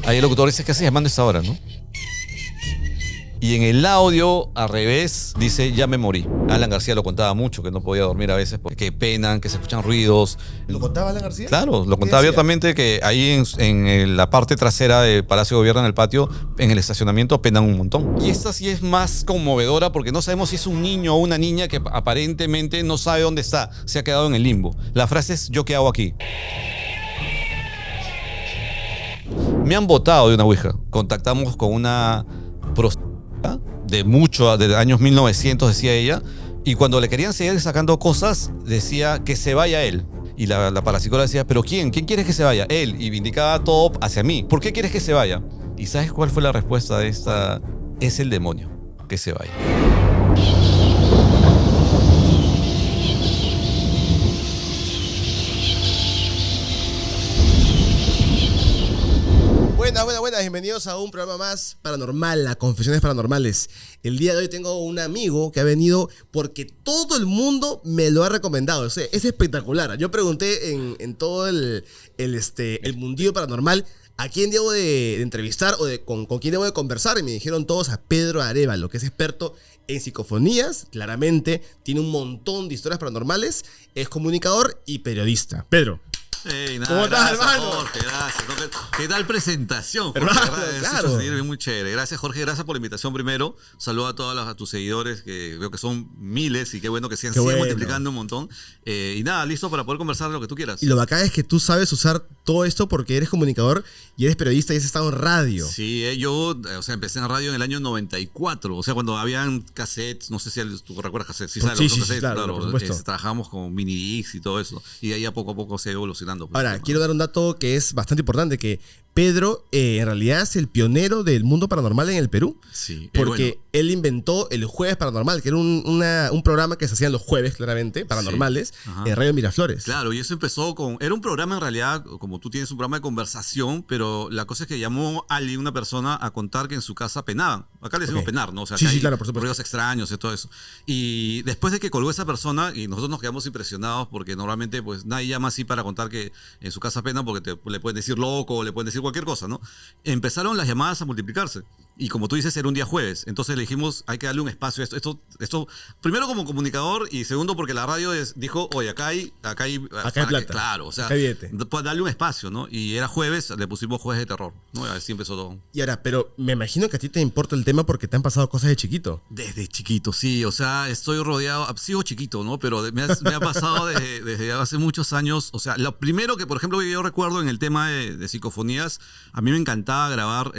Ahí el locutor dice, ¿qué haces llamando a esta hora, no? Y en el audio, al revés, dice, ya me morí. Alan García lo contaba mucho, que no podía dormir a veces porque penan, que se escuchan ruidos. ¿Lo contaba Alan García? Claro, lo ¿Qué contaba decía? abiertamente que ahí en la parte trasera del Palacio de Gobierno, en el patio, en el estacionamiento, penan un montón. Y esta sí es más conmovedora porque no sabemos si es un niño o una niña que aparentemente no sabe dónde está, se ha quedado en el limbo. La frase es, ¿yo qué hago aquí? Me han botado de una ouija. Contactamos con una prostituta de años 1900, decía ella, y cuando le querían seguir sacando cosas, decía que se vaya él. Y la parapsicóloga decía, ¿pero quién? ¿Quién quieres que se vaya? Él. Y indicaba todo hacia mí. ¿Por qué quieres que se vaya? ¿Y sabes cuál fue la respuesta de esta? Es el demonio que se vaya. Buenas, bienvenidos a un programa más paranormal, a Confesiones Paranormales. El día de hoy tengo un amigo que ha venido porque todo el mundo me lo ha recomendado. O sea, es espectacular. Yo pregunté en todo el mundillo paranormal a quién debo de entrevistar o con quién debo de conversar, y me dijeron todos a Pedro Arévalo, que es experto en psicofonías, claramente, tiene un montón de historias paranormales, es comunicador y periodista. Pedro. Hey, nada, ¿Cómo estás, gracias, hermano? Jorge, gracias. ¿Qué tal presentación, Jorge? Hermano, Claro. claro. Muy chévere. Gracias, Jorge. Gracias por la invitación primero. Saludo a todos a tus seguidores, que veo que son miles y qué bueno que sigan multiplicando un montón. Y nada, listo para poder conversar de lo que tú quieras. Y lo bacán es que tú sabes usar todo esto porque eres comunicador y eres periodista y has estado en radio. Sí, yo empecé en radio en el año 94, o sea, cuando habían cassettes, no sé si tú recuerdas cassettes, ¿sabes? Sí, Los sí, cassettes, claro, por supuesto. Trabajábamos con mini discs y todo eso, y de ahí a poco se ha ido evolucionando. Pues, Ahora, quiero dar un dato que es bastante importante, que Pedro en realidad es el pionero del mundo paranormal en el Perú. Sí, Porque bueno. él inventó el Jueves Paranormal, que era un programa que se hacía los jueves, claramente, paranormales, Sí. en Radio Miraflores. Claro, y eso empezó era un programa en realidad, como tú tienes un programa de conversación, pero la cosa es que llamó a alguien, una persona, a contar que en su casa penaban. Acá le decimos penar, ¿no? O sea, Sí, que sí, hay claro, por supuesto. ruidos extraños y todo eso. Y después de que colgó esa persona, y nosotros nos quedamos impresionados porque normalmente pues nadie llama así para contar que en su casa pena porque le pueden decir loco o le pueden decir cualquier cosa, ¿no? Empezaron las llamadas a multiplicarse. Y como tú dices, era un día jueves. Entonces le dijimos, hay que darle un espacio a esto. Primero como comunicador y segundo porque la radio dijo, oye, acá hay plata. Claro, o sea, Acá hay billete. pues darle un espacio, ¿no? Y era jueves, le pusimos jueves de terror, ¿no? Y así empezó todo. Y ahora, pero me imagino que a ti te importa el tema porque te han pasado cosas de chiquito. Desde chiquito, sí, o sea, estoy rodeado, sigo chiquito, ¿no? Pero me ha pasado desde hace muchos años, o sea, lo primero que, por ejemplo, yo recuerdo en el tema de psicofonías, a mí me encantaba grabar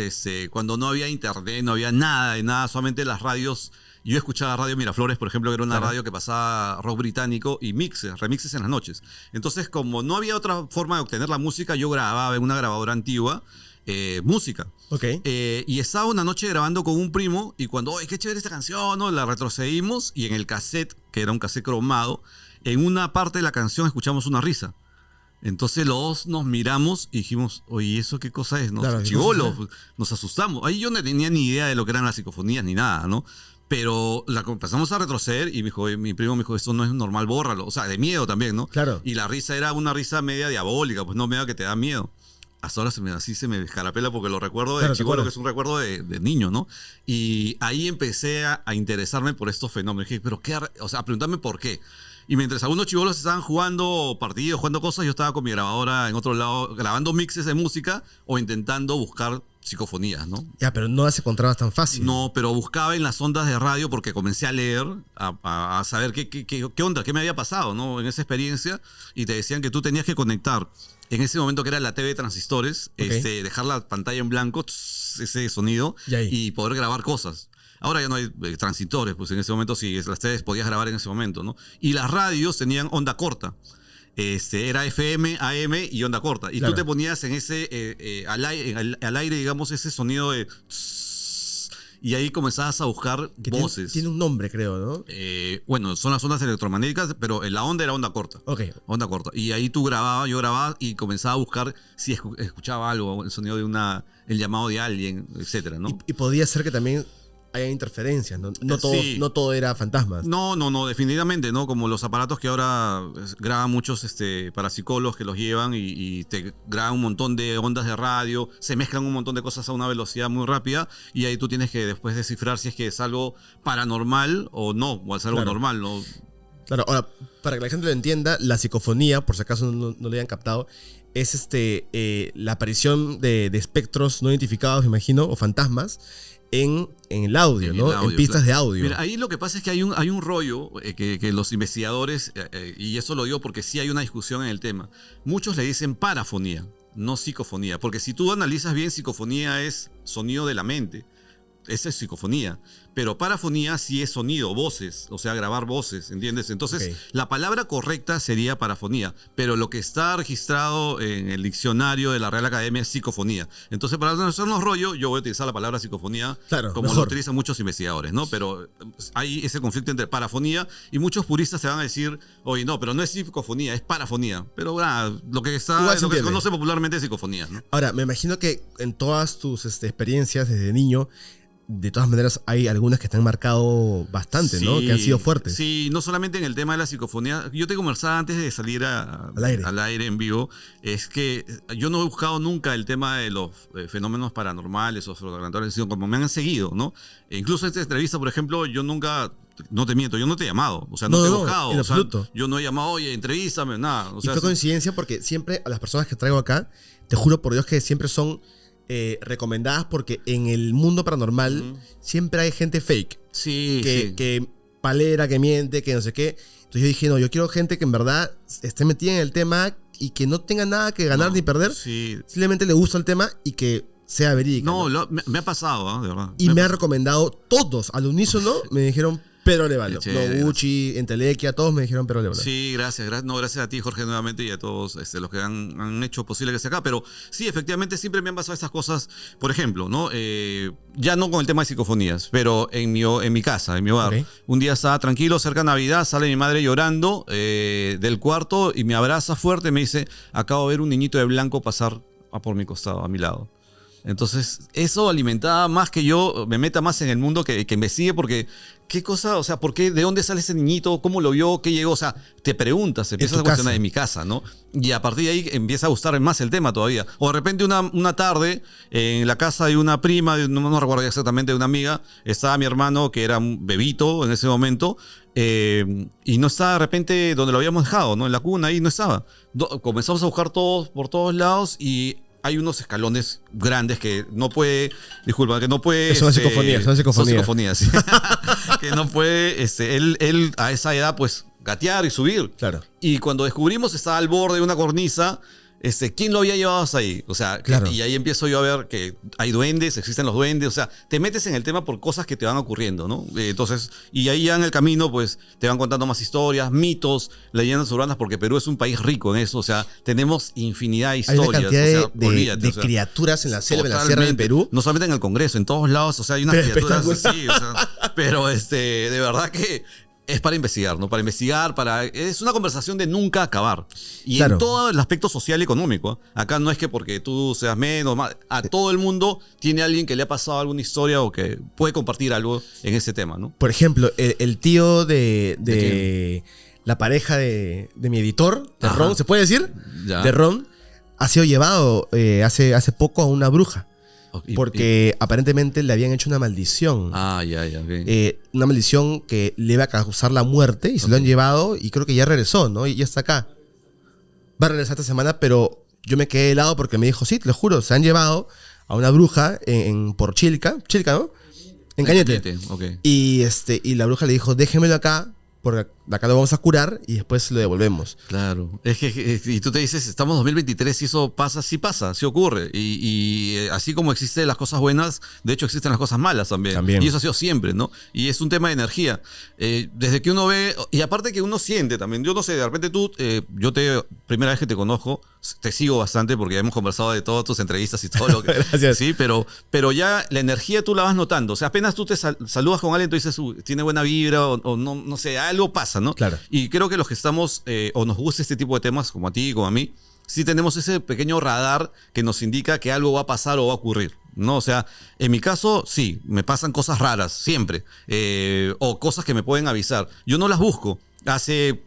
cuando no había internet, no había nada de nada, solamente las radios. Yo escuchaba Radio Miraflores, por ejemplo, que era una radio que pasaba rock británico y remixes en las noches. Entonces, como no había otra forma de obtener la música, yo grababa en una grabadora antigua música. Ok. Y estaba una noche grabando con un primo y cuando, ¡ay, qué chévere esta canción! ¿No? La retrocedimos y en el cassette, que era un cassette cromado, en una parte de la canción escuchamos una risa. Entonces los dos nos miramos y dijimos, oye, ¿eso qué cosa es? Claro, Chibolos, nos asustamos. Ahí yo no tenía ni idea de lo que eran las psicofonías ni nada, ¿no? Pero empezamos a retroceder y mi primo me dijo, esto no es normal, bórralo. O sea, de miedo también, ¿no? Claro. Y la risa era una risa media diabólica, pues no media que te da miedo. Hasta ahora así se me descarapela porque lo recuerdo de chibolo, que es un recuerdo de niño, ¿no? Y ahí empecé a interesarme por estos fenómenos. Dije, pero qué, o sea, a preguntarme por qué. Y mientras algunos chibolos estaban jugando partidos, jugando cosas, yo estaba con mi grabadora en otro lado, grabando mixes de música o intentando buscar psicofonías, ¿no? Ya, pero no las encontrabas tan fácil. No, pero buscaba en las ondas de radio porque comencé a leer, a saber qué onda, qué me había pasado, ¿no? En esa experiencia, y te decían que tú tenías que conectar en ese momento que era la TV de transistores, dejar la pantalla en blanco, ese sonido, y poder grabar cosas. Ahora ya no hay transistores, pues en ese momento sí, las TVs podías grabar en ese momento, ¿no? Y las radios tenían onda corta. Era FM, AM y onda corta. Y tú te ponías en ese, al aire, digamos, ese sonido de... Y ahí comenzabas a buscar voces. Tiene un nombre, creo, ¿no? Bueno, son las ondas electromagnéticas, pero la onda era onda corta. Ok. Onda corta. Y ahí yo grababa y comenzaba a buscar si escuchaba algo, el sonido de el llamado de alguien, etcétera, ¿no? Y podía ser que también haya interferencias, no Sí. no todo era fantasmas. No, definitivamente, ¿no? Como los aparatos que ahora graban muchos parapsicólogos que los llevan y te graban un montón de ondas de radio, se mezclan un montón de cosas a una velocidad muy rápida y ahí tú tienes que después descifrar si es que es algo paranormal o no, o es algo Claro. normal, ¿no? Claro, ahora, para que la gente lo entienda, la psicofonía, por si acaso no lo hayan captado, es la aparición de espectros no identificados, me imagino, o fantasmas, en el audio, En ¿no? el audio, en pistas claro. de audio. Mira, ahí lo que pasa es que hay un rollo que los investigadores, y eso lo digo porque sí hay una discusión en el tema, muchos le dicen parafonía, no psicofonía, porque si tú analizas bien, psicofonía es sonido de la mente. Esa es psicofonía. Pero parafonía sí es sonido, voces, o sea, grabar voces, ¿entiendes? Entonces, Ok. la palabra correcta sería parafonía, pero lo que está registrado en el diccionario de la Real Academia es psicofonía. Entonces, para no hacernos rollo, yo voy a utilizar la palabra psicofonía Claro, como lo mejor. utilizan muchos investigadores, ¿no? Pero hay ese conflicto entre parafonía y muchos puristas se van a decir, oye, no, pero no es psicofonía, es parafonía. Pero lo que Igual se lo que se entiende. conoce popularmente es psicofonía, ¿no? Ahora, me imagino que en todas tus experiencias desde niño, de todas maneras hay algunas que te han marcado bastante, ¿no? Que han sido fuertes. Sí, no solamente en el tema de la psicofonía. Yo te conversaba antes de salir Al aire. en vivo, es que yo no he buscado nunca el tema de los fenómenos paranormales o sobrenaturales, sino como me han seguido, ¿no? E incluso en esta entrevista, por ejemplo, yo nunca, no te miento, yo no te he llamado, o sea, no te he buscado. en o sea, absoluto. yo no he llamado, oye, entrevístame, nada. O Y sea, fue coincidencia porque siempre a las personas que traigo acá, te juro por Dios que siempre son recomendadas porque en el mundo paranormal siempre hay gente fake. sí, Que palera, que miente, que no sé qué. Entonces yo dije, no, yo quiero gente que en verdad esté metida en el tema y que no tenga nada que ganar No, ni perder. Sí. Simplemente le gusta el tema y que sea verídica. No, ¿no? me ha pasado, ¿ah? De verdad. Y me ha pasado. recomendado todos, al unísono, me dijeron Pedro Arevalo. Qué chévere, Noguchi, Entelequia, todos me dijeron Pedro Arevalo. Sí, gracias. No, gracias a ti, Jorge, nuevamente, y a todos los que han hecho posible que esté acá. Pero sí, efectivamente, siempre me han pasado estas cosas. Por ejemplo, ¿no? Ya no con el tema de psicofonías, pero en mi casa, en mi hogar. Ok. Un día estaba tranquilo, cerca de Navidad, sale mi madre llorando del cuarto y me abraza fuerte y me dice, acabo de ver un niñito de blanco pasar por mi costado, a mi lado. Entonces, eso alimentaba más que yo me meta más en el mundo que investigue, porque qué cosa, o sea, ¿por qué? ¿De dónde sale ese niñito? ¿Cómo lo vio? ¿Qué llegó? O sea, te preguntas, empiezas tu a cuestionar casa. en mi casa, ¿no? Y a partir de ahí empieza a gustar más el tema todavía. O de repente una tarde, en la casa de una prima, no recuerdo exactamente, de una amiga, estaba mi hermano, que era un bebito en ese momento, y no estaba de repente donde lo habíamos dejado, ¿no? En la cuna, ahí no estaba. Comenzamos a buscar todos por todos lados y hay unos escalones grandes que no puede, disculpa, que no puede... Son psicofonías, son psicofonías. Son psicofonías, sí. Que no puede, él a esa edad, pues, gatear y subir. Claro. Y cuando descubrimos estaba al borde de una cornisa, ¿quién lo había llevado hasta ahí? O sea, Claro. y ahí empiezo yo a ver que hay duendes, existen los duendes, o sea, te metes en el tema por cosas que te van ocurriendo, ¿no? Entonces, y ahí ya en el camino, pues, te van contando más historias, mitos, leyendas urbanas, porque Perú es un país rico en eso, o sea, tenemos infinidad de Hay historias. una cantidad o sea, de olvídate, o sea, criaturas en la selva, en la sierra del totalmente. Perú. No solamente en el Congreso, en todos lados, o sea, hay unas Pero criaturas espectacular. así, o sea, pero de verdad que es para investigar, ¿no? Para investigar, es una conversación de nunca acabar. Y Claro. en todo el aspecto social y económico. ¿Eh? Acá no es que porque tú seas menos, más, a todo el mundo tiene alguien que le ha pasado alguna historia o que puede compartir algo en ese tema, ¿no? Por ejemplo, el tío ¿De de la pareja de mi editor, de Ajá. Ron, ¿se puede decir? Ya. De Ron, ha sido llevado hace poco a una bruja. Y- Porque aparentemente le habían hecho una maldición. ya, ok. Una maldición que le iba a causar la muerte y se lo han llevado y creo que ya regresó, ¿no? Y ya está acá. Va a regresar esta semana, pero yo me quedé helado porque me dijo, sí, te lo juro, se han llevado a una bruja por Chilca, ¿no? En Cañete. Ok. Y la bruja le dijo, déjemelo acá, porque acá lo vamos a curar y después lo devolvemos. Claro, es que y tú te dices, estamos en 2023 y eso pasa, sí ocurre. Y así como existen las cosas buenas, de hecho existen las cosas malas también. También. Y eso ha sido siempre, ¿no? Y es un tema de energía. Desde que uno ve, y aparte que uno siente también, yo no sé, de repente tú, primera vez que te conozco, te sigo bastante porque hemos conversado de todas tus entrevistas y todo lo que... Gracias. Sí, pero ya la energía tú la vas notando. O sea, apenas tú te saludas con alguien, tú dices, tiene buena vibra o no sé, algo pasa, ¿no? Claro. Y creo que los que estamos, o nos gusta este tipo de temas, como a ti, como a mí, sí tenemos ese pequeño radar que nos indica que algo va a pasar o va a ocurrir. ¿no? O sea, en mi caso, sí, me pasan cosas raras, siempre. O cosas que me pueden avisar. Yo no las busco.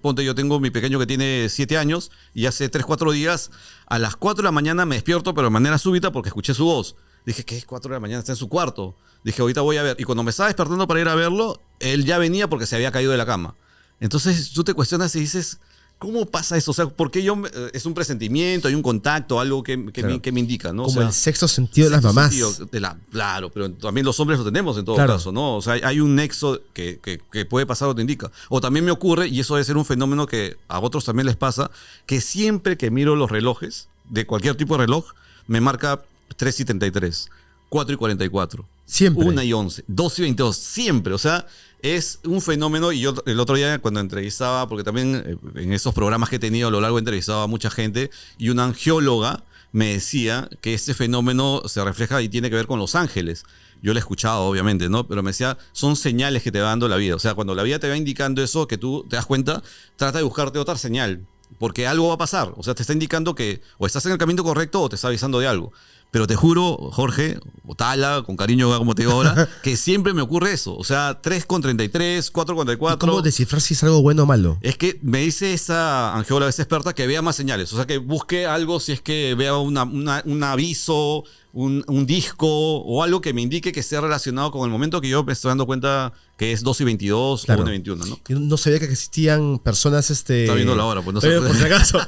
Ponte, yo tengo mi pequeño que tiene 7 años y hace 3, 4 días, a las 4 de la mañana me despierto, pero de manera súbita porque escuché su voz. Dije, ¿qué es 4 de la mañana? Está en su cuarto. Dije, ahorita voy a ver. Y cuando me estaba despertando para ir a verlo, él ya venía porque se había caído de la cama. Entonces tú te cuestionas y dices, ¿cómo pasa eso? O sea, ¿por qué es un presentimiento, hay un contacto, algo Claro. que me indica, ¿no? O Como sea, el sexto sentido de las sexto mamás. sentido claro, pero también los hombres lo tenemos en todo Claro. caso, ¿no? O sea, hay un nexo que puede pasar o te indica. O también me ocurre, y eso debe ser un fenómeno que a otros también les pasa, que siempre que miro los relojes, de cualquier tipo de reloj, me marca 3:33, 4:44. Siempre. 1:11, 2:22, siempre. O sea, es un fenómeno. Y yo el otro día cuando entrevistaba, porque también en esos programas que he tenido a lo largo he entrevistado a mucha gente, y una angióloga me decía que este fenómeno se refleja y tiene que ver con los ángeles. Yo lo he escuchado, obviamente, ¿no? Pero me decía, son señales que te va dando la vida. O sea, cuando la vida te va indicando eso, que tú te das cuenta, trata de buscarte otra señal. Porque algo va a pasar. O sea, te está indicando que o estás en el camino correcto o te está avisando de algo. Pero te juro, Jorge, o Tala, con cariño como te digo ahora, que siempre me ocurre eso. O sea, 3:33, 4:44. ¿Cómo descifrar si es algo bueno o malo? Es que me dice esa angióloga, esa experta, que vea más señales. O sea, que busque algo si es que vea un aviso, un disco o algo que me indique que esté relacionado con el momento que yo me estoy dando cuenta que es 2:22 Claro. o 1:21, ¿no? Yo no sabía que existían personas, Está viendo la hora, pues no sé. Por si acaso,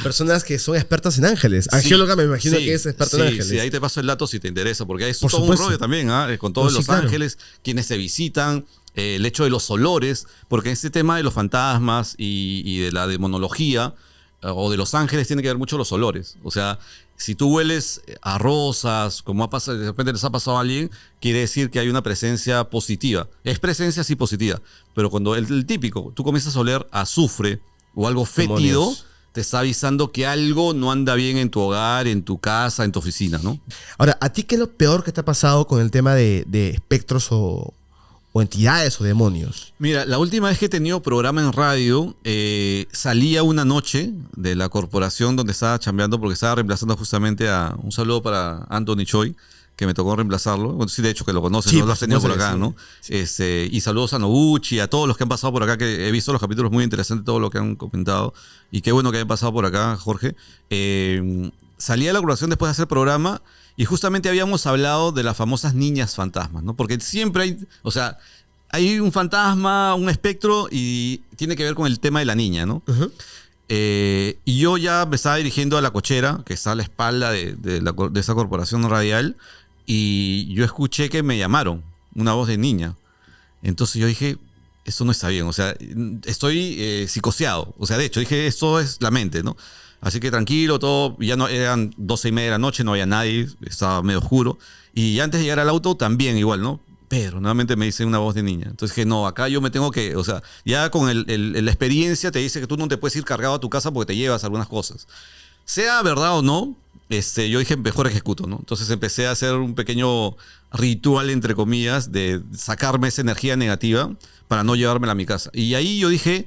personas que son expertas en ángeles. Angióloga me imagino Sí, que es experta sí, en ángeles. Sí, ahí te paso el dato si te interesa, porque hay Por todo supuesto. un rollo también, con todos No, sí, los claro. ángeles, quienes se visitan, el hecho de los olores, porque este tema de los fantasmas y de la demonología o de los ángeles tiene que ver mucho los olores. O sea, si tú hueles a rosas, como de repente les ha pasado a alguien, quiere decir que hay una presencia positiva. Es presencia sí positiva, pero cuando el típico, tú comienzas a oler azufre o algo fétido, Demonios. te está avisando que algo no anda bien en tu hogar, en tu casa, en tu oficina, ¿no? Ahora, ¿a ti qué es lo peor que te ha pasado con el tema de espectros o entidades o demonios? Mira, la última vez que he tenido programa en radio, salía una noche de la corporación donde estaba chambeando porque estaba reemplazando justamente a... Un saludo para Anthony Choi, que me tocó reemplazarlo. Bueno, sí, de hecho que lo conoces, Sí, ¿no? Lo has por tenido por supuesto acá, que ¿no? Y saludos a Noguchi, a todos los que han pasado por acá, que he visto los capítulos muy interesantes, todo lo que han comentado. Y qué bueno que hayan pasado por acá, Jorge. Salí a la corporación después de hacer programa y justamente habíamos hablado de las famosas niñas fantasmas, ¿no? Porque siempre hay, o sea, hay un fantasma, un espectro y tiene que ver con el tema de la niña, ¿no? Ujú. Y yo ya me estaba dirigiendo a la cochera, que está a la espalda de esa corporación radial, y yo escuché que me llamaron, una voz de niña. Entonces yo dije, esto no está bien, o sea, estoy psicoseado. O sea, de hecho, dije, esto es la mente, ¿no? Así que tranquilo, todo, ya no, eran 12:30 de la noche, no había nadie, estaba medio oscuro. Y antes de llegar al auto también igual, ¿no? Pero nuevamente me dice una voz de niña. Entonces dije, no, acá yo me tengo que, o sea, ya con la experiencia te dice que tú no te puedes ir cargado a tu casa porque te llevas algunas cosas. Sea verdad o no, yo dije, mejor ejecuto, ¿no? Entonces empecé a hacer un pequeño ritual, entre comillas, de sacarme esa energía negativa para no llevármela a mi casa. Y ahí yo dije,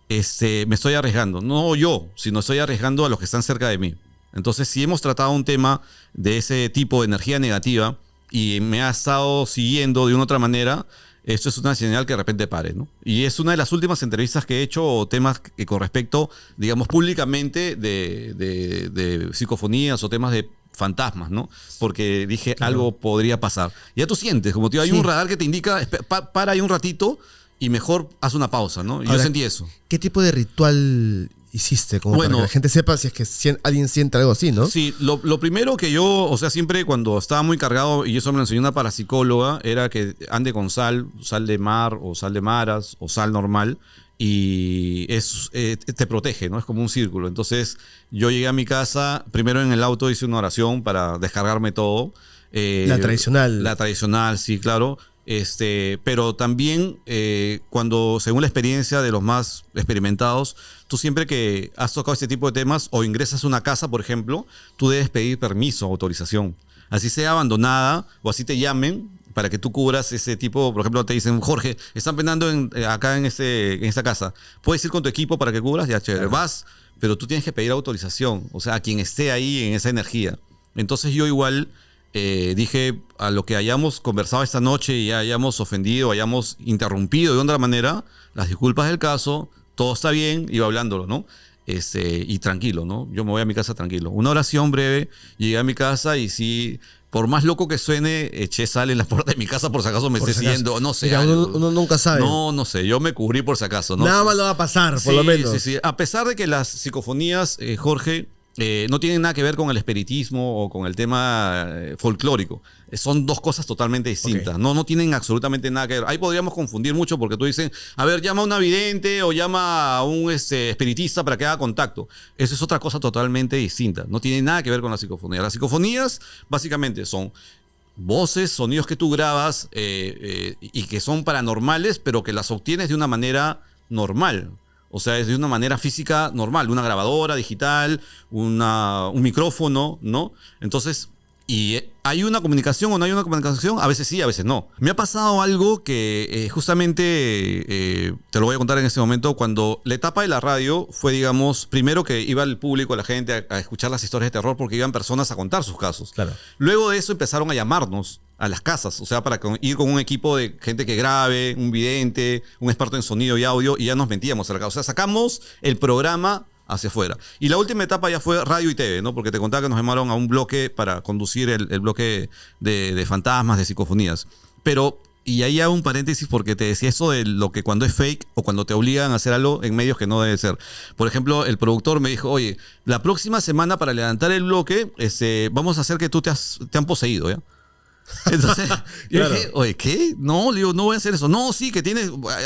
me estoy arriesgando. No yo, sino estoy arriesgando a los que están cerca de mí. Entonces, si hemos tratado un tema de ese tipo de energía negativa y me ha estado siguiendo de una otra manera, esto es una señal que de repente pare, ¿no? Y es una de las últimas entrevistas que he hecho o temas que con respecto, digamos, públicamente de psicofonías o temas de fantasmas, ¿no? Porque dije, Claro. algo podría pasar. Ya tú sientes, como tío, hay Sí. un radar que te indica, para ahí un ratito y mejor haz una pausa, ¿no? Y yo Ahora, sentí eso. ¿Qué tipo de ritual hiciste? Como Bueno, para que la gente sepa si es que alguien siente algo así, ¿no? Sí, lo primero que yo, o sea, siempre cuando estaba muy cargado, y eso me lo enseñó una parapsicóloga, era que ande con sal de mar o sal de maras o sal normal y te protege, ¿no? Es como un círculo. Entonces yo llegué a mi casa, primero en el auto hice una oración para descargarme todo. La tradicional. La tradicional, sí, claro. Pero también cuando, según la experiencia de los más experimentados, tú siempre que has tocado este tipo de temas o ingresas a una casa, por ejemplo, tú debes pedir permiso, autorización. Así sea abandonada o así te llamen para que tú cubras ese tipo. Por ejemplo, te dicen, Jorge, están penando acá en esta casa. ¿Puedes ir con tu equipo para que cubras? Ya, chévere, vas, pero tú tienes que pedir autorización, o sea, a quien esté ahí en esa energía. Entonces yo igual dije a lo que hayamos conversado esta noche y hayamos ofendido, hayamos interrumpido de otra manera, las disculpas del caso, todo está bien, iba hablándolo, ¿no? Y tranquilo, ¿no? Yo me voy a mi casa tranquilo. Una oración breve, llegué a mi casa y sí, por más loco que suene, eché sal en la puerta de mi casa por si acaso me esté siguiendo, no sé. Mira, uno nunca sabe. No sé, yo me cubrí por si acaso, ¿no? Nada más lo va a pasar, por lo menos. Sí. A pesar de que las psicofonías, Jorge, no tienen nada que ver con el espiritismo o con el tema folclórico. Son dos cosas totalmente distintas. Okay. No tienen absolutamente nada que ver. Ahí podríamos confundir mucho porque tú dices, a ver, llama a un vidente o llama a un espiritista para que haga contacto. Eso es otra cosa totalmente distinta. No tiene nada que ver con la psicofonía. Las psicofonías básicamente son voces, sonidos que tú grabas y que son paranormales, pero que las obtienes de una manera normal. O sea, es de una manera física normal, una grabadora digital, un micrófono, ¿no? Entonces, ¿y hay una comunicación o no hay una comunicación? A veces sí, a veces no. Me ha pasado algo que justamente te lo voy a contar en este momento. Cuando la etapa de la radio fue, digamos, primero que iba el público, la gente a escuchar las historias de terror porque iban personas a contar sus casos. Claro. Luego de eso empezaron a llamarnos a las casas, o sea, para ir con un equipo de gente que grabe, un vidente, un experto en sonido y audio, y ya nos metíamos a la casa. O sea, sacamos el programa hacia afuera. Y la última etapa ya fue radio y TV, ¿no? Porque te contaba que nos llamaron a un bloque para conducir el bloque de fantasmas, de psicofonías. Pero, y ahí hago un paréntesis porque te decía eso de lo que cuando es fake o cuando te obligan a hacer algo en medios que no debe ser. Por ejemplo, el productor me dijo, oye, la próxima semana para levantar el bloque, vamos a hacer que tú te han poseído, ¿ya? Entonces, yo claro. dije, oye, ¿qué? No, le digo, no voy a hacer eso. No, sí, que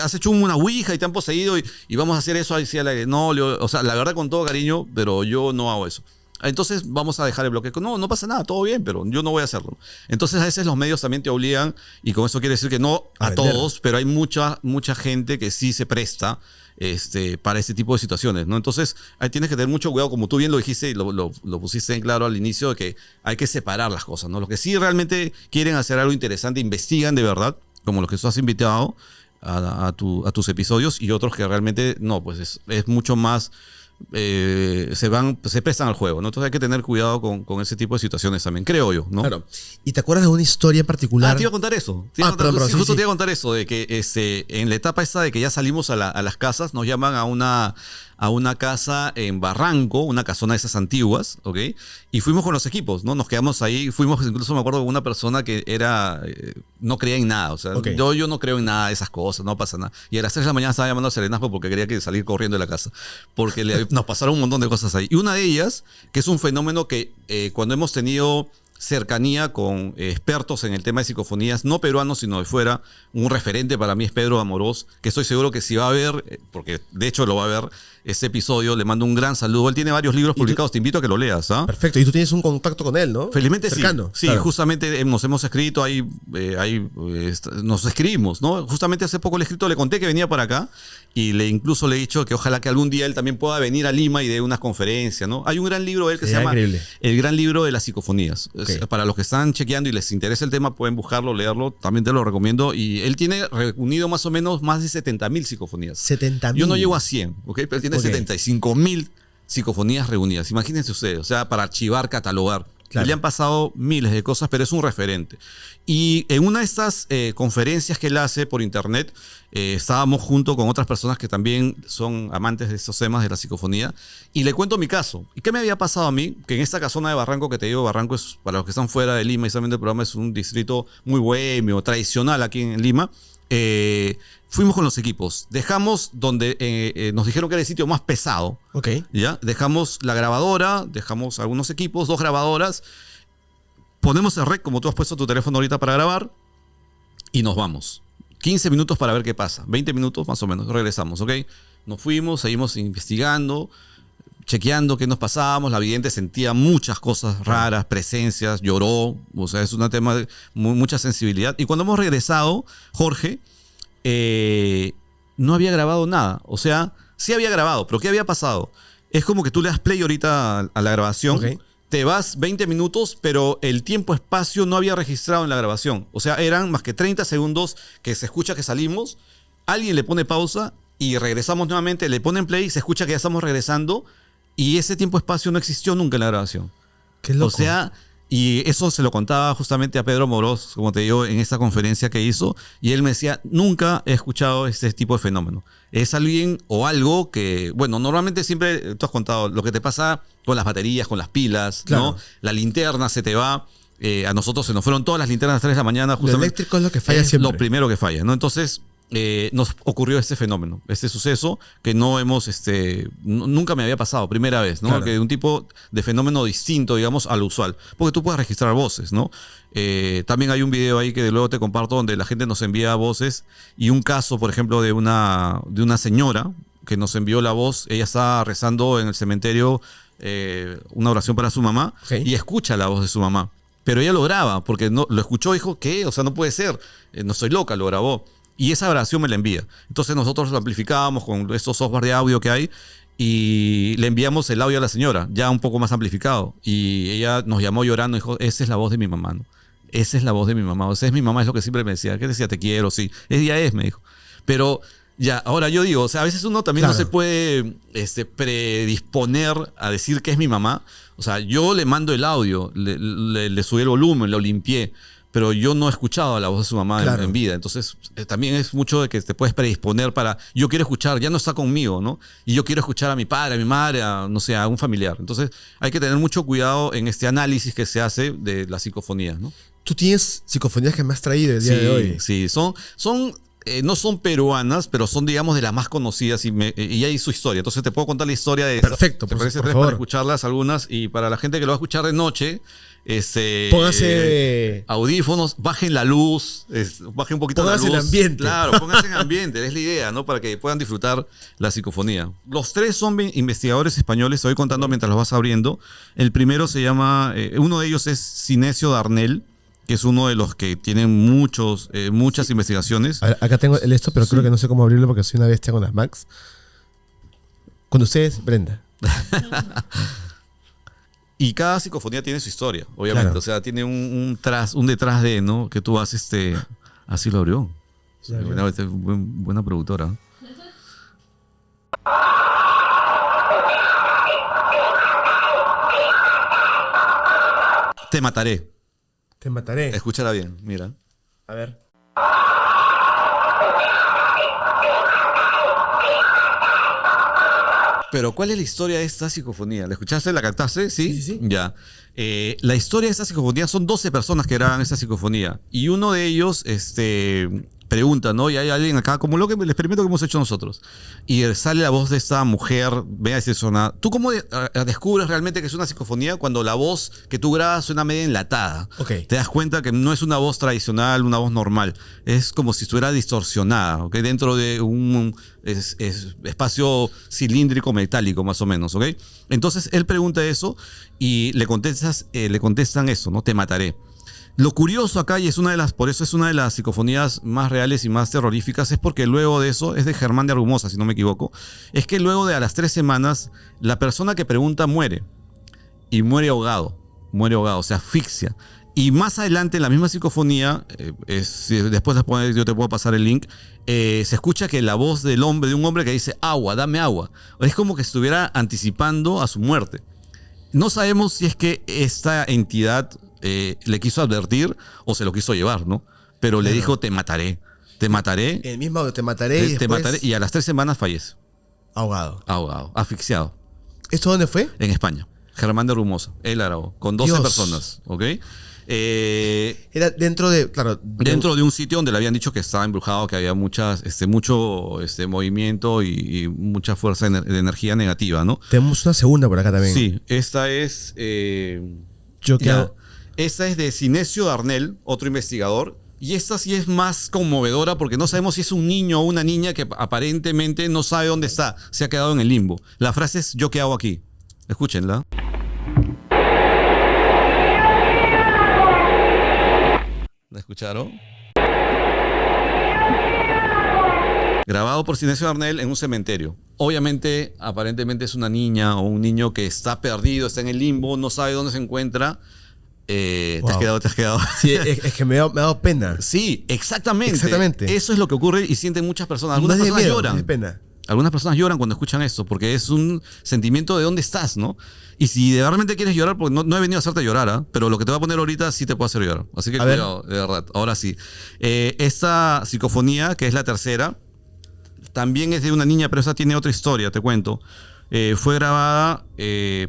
has hecho una ouija y te han poseído y vamos a hacer eso ahí sí al aire. No, le digo, o sea, la verdad con todo cariño, pero yo no hago eso. Entonces vamos a dejar el bloque. No pasa nada, todo bien, pero yo no voy a hacerlo. Entonces a veces los medios también te obligan, y con eso quiere decir que no a todos, pero hay mucha gente que sí se presta para este tipo de situaciones, ¿no? Entonces ahí tienes que tener mucho cuidado, como tú bien lo dijiste y lo pusiste en claro al inicio, de que hay que separar las cosas, ¿no? Los que sí realmente quieren hacer algo interesante, investigan de verdad, como los que tú has invitado a tus episodios, y otros que realmente no, pues es mucho más... se prestan al juego, ¿no? Entonces hay que tener cuidado con ese tipo de situaciones también, creo yo, ¿no? Claro. ¿Y te acuerdas de una historia en particular? Te iba a contar eso. Perdón, justo te iba a contar eso, de que en la etapa esta de que ya salimos a las casas, nos llaman a una casa en Barranco, una casona de esas antiguas, ¿ok? Y fuimos con los equipos, ¿no? Nos quedamos ahí, fuimos, incluso me acuerdo de una persona que no creía en nada, o sea, okay. yo no creo en nada de esas cosas, no pasa nada. Y a las 3 de la mañana estaba llamando al serenazgo porque quería salir corriendo de la casa, porque nos pasaron un montón de cosas ahí. Y una de ellas, que es un fenómeno que cuando hemos tenido cercanía con expertos en el tema de psicofonías, no peruanos, sino de fuera, un referente para mí es Pedro Amorós, que estoy seguro que si va a ver, porque de hecho lo va a ver, ese episodio, le mando un gran saludo. Él tiene varios libros publicados, te invito a que lo leas, ¿ah? Perfecto, y tú tienes un contacto con él, ¿no? Felizmente cercano. Sí, claro. Justamente nos hemos escrito, nos escribimos, ¿no? Justamente hace poco le conté que venía para acá y incluso le he dicho que ojalá que algún día él también pueda venir a Lima y dé unas conferencias, ¿no? Hay un gran libro de él que se llama increíble. El Gran Libro de las Psicofonías. Okay. Para los que están chequeando y les interesa el tema, pueden buscarlo, leerlo, también te lo recomiendo. Y él tiene reunido más o menos más de 70.000 psicofonías. 70.000. Yo no llego a 100, ¿ok? Pero él tiene 75.000 psicofonías reunidas. Imagínense ustedes, o sea, para archivar, catalogar. Claro. Le han pasado miles de cosas, pero es un referente. Y en una de estas conferencias que él hace por internet, estábamos junto con otras personas que también son amantes de estos temas de la psicofonía, y le cuento mi caso. ¿Y qué me había pasado a mí? Que en esta casona de Barranco, que te digo, Barranco es, para los que están fuera de Lima y saben del programa, es un distrito muy bohemio, tradicional aquí en Lima. Fuimos con los equipos, dejamos donde nos dijeron que era el sitio más pesado. Okay. ¿Ya? Dejamos la grabadora, dejamos algunos equipos, 2 grabadoras, ponemos el rec, como tú has puesto tu teléfono ahorita para grabar, y nos vamos. 15 minutos para ver qué pasa, 20 minutos más o menos, regresamos, ¿ok? Nos fuimos, seguimos investigando, chequeando qué nos pasábamos. La vidente sentía muchas cosas raras, presencias, lloró, o sea, es un tema de mucha sensibilidad. Y cuando hemos regresado, Jorge, no había grabado nada. O sea, sí había grabado, pero ¿qué había pasado? Es como que tú le das play ahorita a la grabación, okay. Te vas 20 minutos, pero el tiempo-espacio no había registrado en la grabación. O sea, eran más que 30 segundos que se escucha que salimos, alguien le pone pausa y regresamos nuevamente, le ponen play, se escucha que ya estamos regresando y ese tiempo-espacio no existió nunca en la grabación. Qué loco. O sea, Y eso se lo contaba justamente a Pedro Morós, como te digo, en esta conferencia que hizo. Y él me decía, nunca he escuchado este tipo de fenómeno. Es alguien o algo que, bueno, normalmente siempre, tú has contado, lo que te pasa con las baterías, con las pilas, Claro. ¿no? La linterna se te va. A nosotros se nos fueron todas las linternas a las 3 de la mañana. Lo Justamente, eléctrico es lo que falla es siempre. lo primero que falla, ¿no? Entonces, nos ocurrió este fenómeno, este suceso que no hemos, nunca me había pasado, primera vez, ¿no? Claro. Que un tipo de fenómeno distinto, digamos, a lo usual. Porque tú puedes registrar voces, ¿no? También hay un video ahí que luego te comparto donde la gente nos envía voces y un caso, por ejemplo, de una señora que nos envió la voz. Ella estaba rezando en el cementerio una oración para su mamá Ok. y escucha la voz de su mamá. Pero ella lo graba, porque no, lo escuchó y dijo, ¿qué? O sea, no puede ser. No soy loca, lo grabó. Y esa grabación me la envía. Entonces nosotros lo amplificábamos con estos software de audio que hay y le enviamos el audio a la señora, ya un poco más amplificado. Y ella nos llamó llorando y dijo, esa es la voz de mi mamá, ¿no? Esa es la voz de mi mamá. O sea, es mi mamá, es lo que siempre me decía. ¿Qué decía? Te quiero, sí. Ella es, me dijo. Pero ya, ahora yo digo, o sea, a veces uno también no Claro. se puede predisponer a decir que es mi mamá. O sea, yo le mando el audio, le subí el volumen, lo limpié, pero yo no he escuchado la voz de su mamá Claro. en vida. Entonces, también es mucho de que te puedes predisponer para, yo quiero escuchar, ya no está conmigo, ¿no? Y yo quiero escuchar a mi padre, a mi madre, a, no sé, a un familiar. Entonces, hay que tener mucho cuidado en este análisis que se hace de las psicofonías, ¿no? Tú tienes psicofonías que me has traído el día Sí, de hoy. sí, no son peruanas, pero son, digamos, de las más conocidas y hay su historia. Entonces te puedo contar la historia de Perfecto, ¿te por parece, favor. Andrés, para escucharlas algunas? Y para la gente que lo va a escuchar de noche, Póngase- audífonos, bajen la luz, bajen un poquito la Póngase luz. en ambiente. Claro, pónganse en ambiente, es la idea, ¿no? Para que puedan disfrutar la psicofonía. Los tres son investigadores españoles, te voy contando mientras los vas abriendo. El primero se llama, uno de ellos es Sinesio Darnell, que es uno de los que tienen muchas investigaciones. A ver, acá tengo el esto, pero creo que no sé cómo abrirlo porque soy una bestia con las Macs. Con ustedes, Brenda. Y cada psicofonía tiene su historia, obviamente. Claro. O sea, tiene un detrás de, ¿no? Que tú haces así lo abrió. Sí, abrió. Buena productora. Te mataré. Te mataré. Escúchala bien, mira. A ver. Pero, ¿cuál es la historia de esta psicofonía? ¿La escuchaste? ¿La cantaste? ¿Sí? Sí, sí, sí. Ya. La historia de esta psicofonía son 12 personas que graban esta psicofonía. Y uno de ellos pregunta, ¿no? Y hay alguien acá, como el experimento que hemos hecho nosotros. Y sale la voz de esta mujer, ve a decir suena. ¿Tú cómo descubres realmente que es una psicofonía cuando la voz que tú grabas suena media enlatada? Ok. Te das cuenta que no es una voz tradicional, una voz normal. Es como si estuviera distorsionada, ¿ok? Dentro de un espacio cilíndrico metálico, más o menos, ¿ok? Entonces él pregunta eso y le contestan eso, ¿no? Te mataré. Lo curioso acá, y por eso es una de las psicofonías más reales y más terroríficas, es porque luego de eso, es de Germán de Argumosa, si no me equivoco, es que luego de a las 3 semanas, la persona que pregunta muere. Y muere ahogado, se asfixia. Y más adelante, en la misma psicofonía, después yo te puedo pasar el link, se escucha que la voz de un hombre que dice, agua, dame agua. Es como que estuviera anticipando a su muerte. No sabemos si es que esta entidad le quiso advertir o se lo quiso llevar, ¿no? Pero le dijo, te mataré. El mismo te mataré y Te después mataré. Y a las 3 semanas fallece. ahogado. Ahogado, asfixiado. ¿Esto dónde fue? En España. Germán de Rumosa. Él grabó. Con 12 Dios. personas. ¿Ok? Era dentro de, claro, Dentro de un sitio donde le habían dicho que estaba embrujado, que había mucho movimiento y mucha fuerza de energía negativa, ¿no? tenemos una segunda por acá también. Sí, esta es. Yo que ya. hago- Esta es de Sinesio Darnell, otro investigador. Y esta sí es más conmovedora porque no sabemos si es un niño o una niña que aparentemente no sabe dónde está. Se ha quedado en el limbo. La frase es: ¿yo qué hago aquí? Escúchenla. ¿La escucharon? Grabado por Sinesio Darnell en un cementerio. Obviamente, aparentemente es una niña o un niño que está perdido, está en el limbo, no sabe dónde se encuentra. Te has Wow. quedado. Sí, es que me ha dado pena. Sí, exactamente. Exactamente. Eso es lo que ocurre y sienten muchas personas. No Algunas es de personas miedo, lloran. es de pena. Algunas personas lloran cuando escuchan esto porque es un sentimiento de dónde estás, ¿no? Y si de realmente quieres llorar, porque no he venido a hacerte llorar, ¿ah? Pero lo que te voy a poner ahorita sí te puede hacer llorar. Así que cuidado, de verdad. Ahora sí. Esta psicofonía, que es la tercera, también es de una niña, pero esa tiene otra historia, te cuento. Fue grabada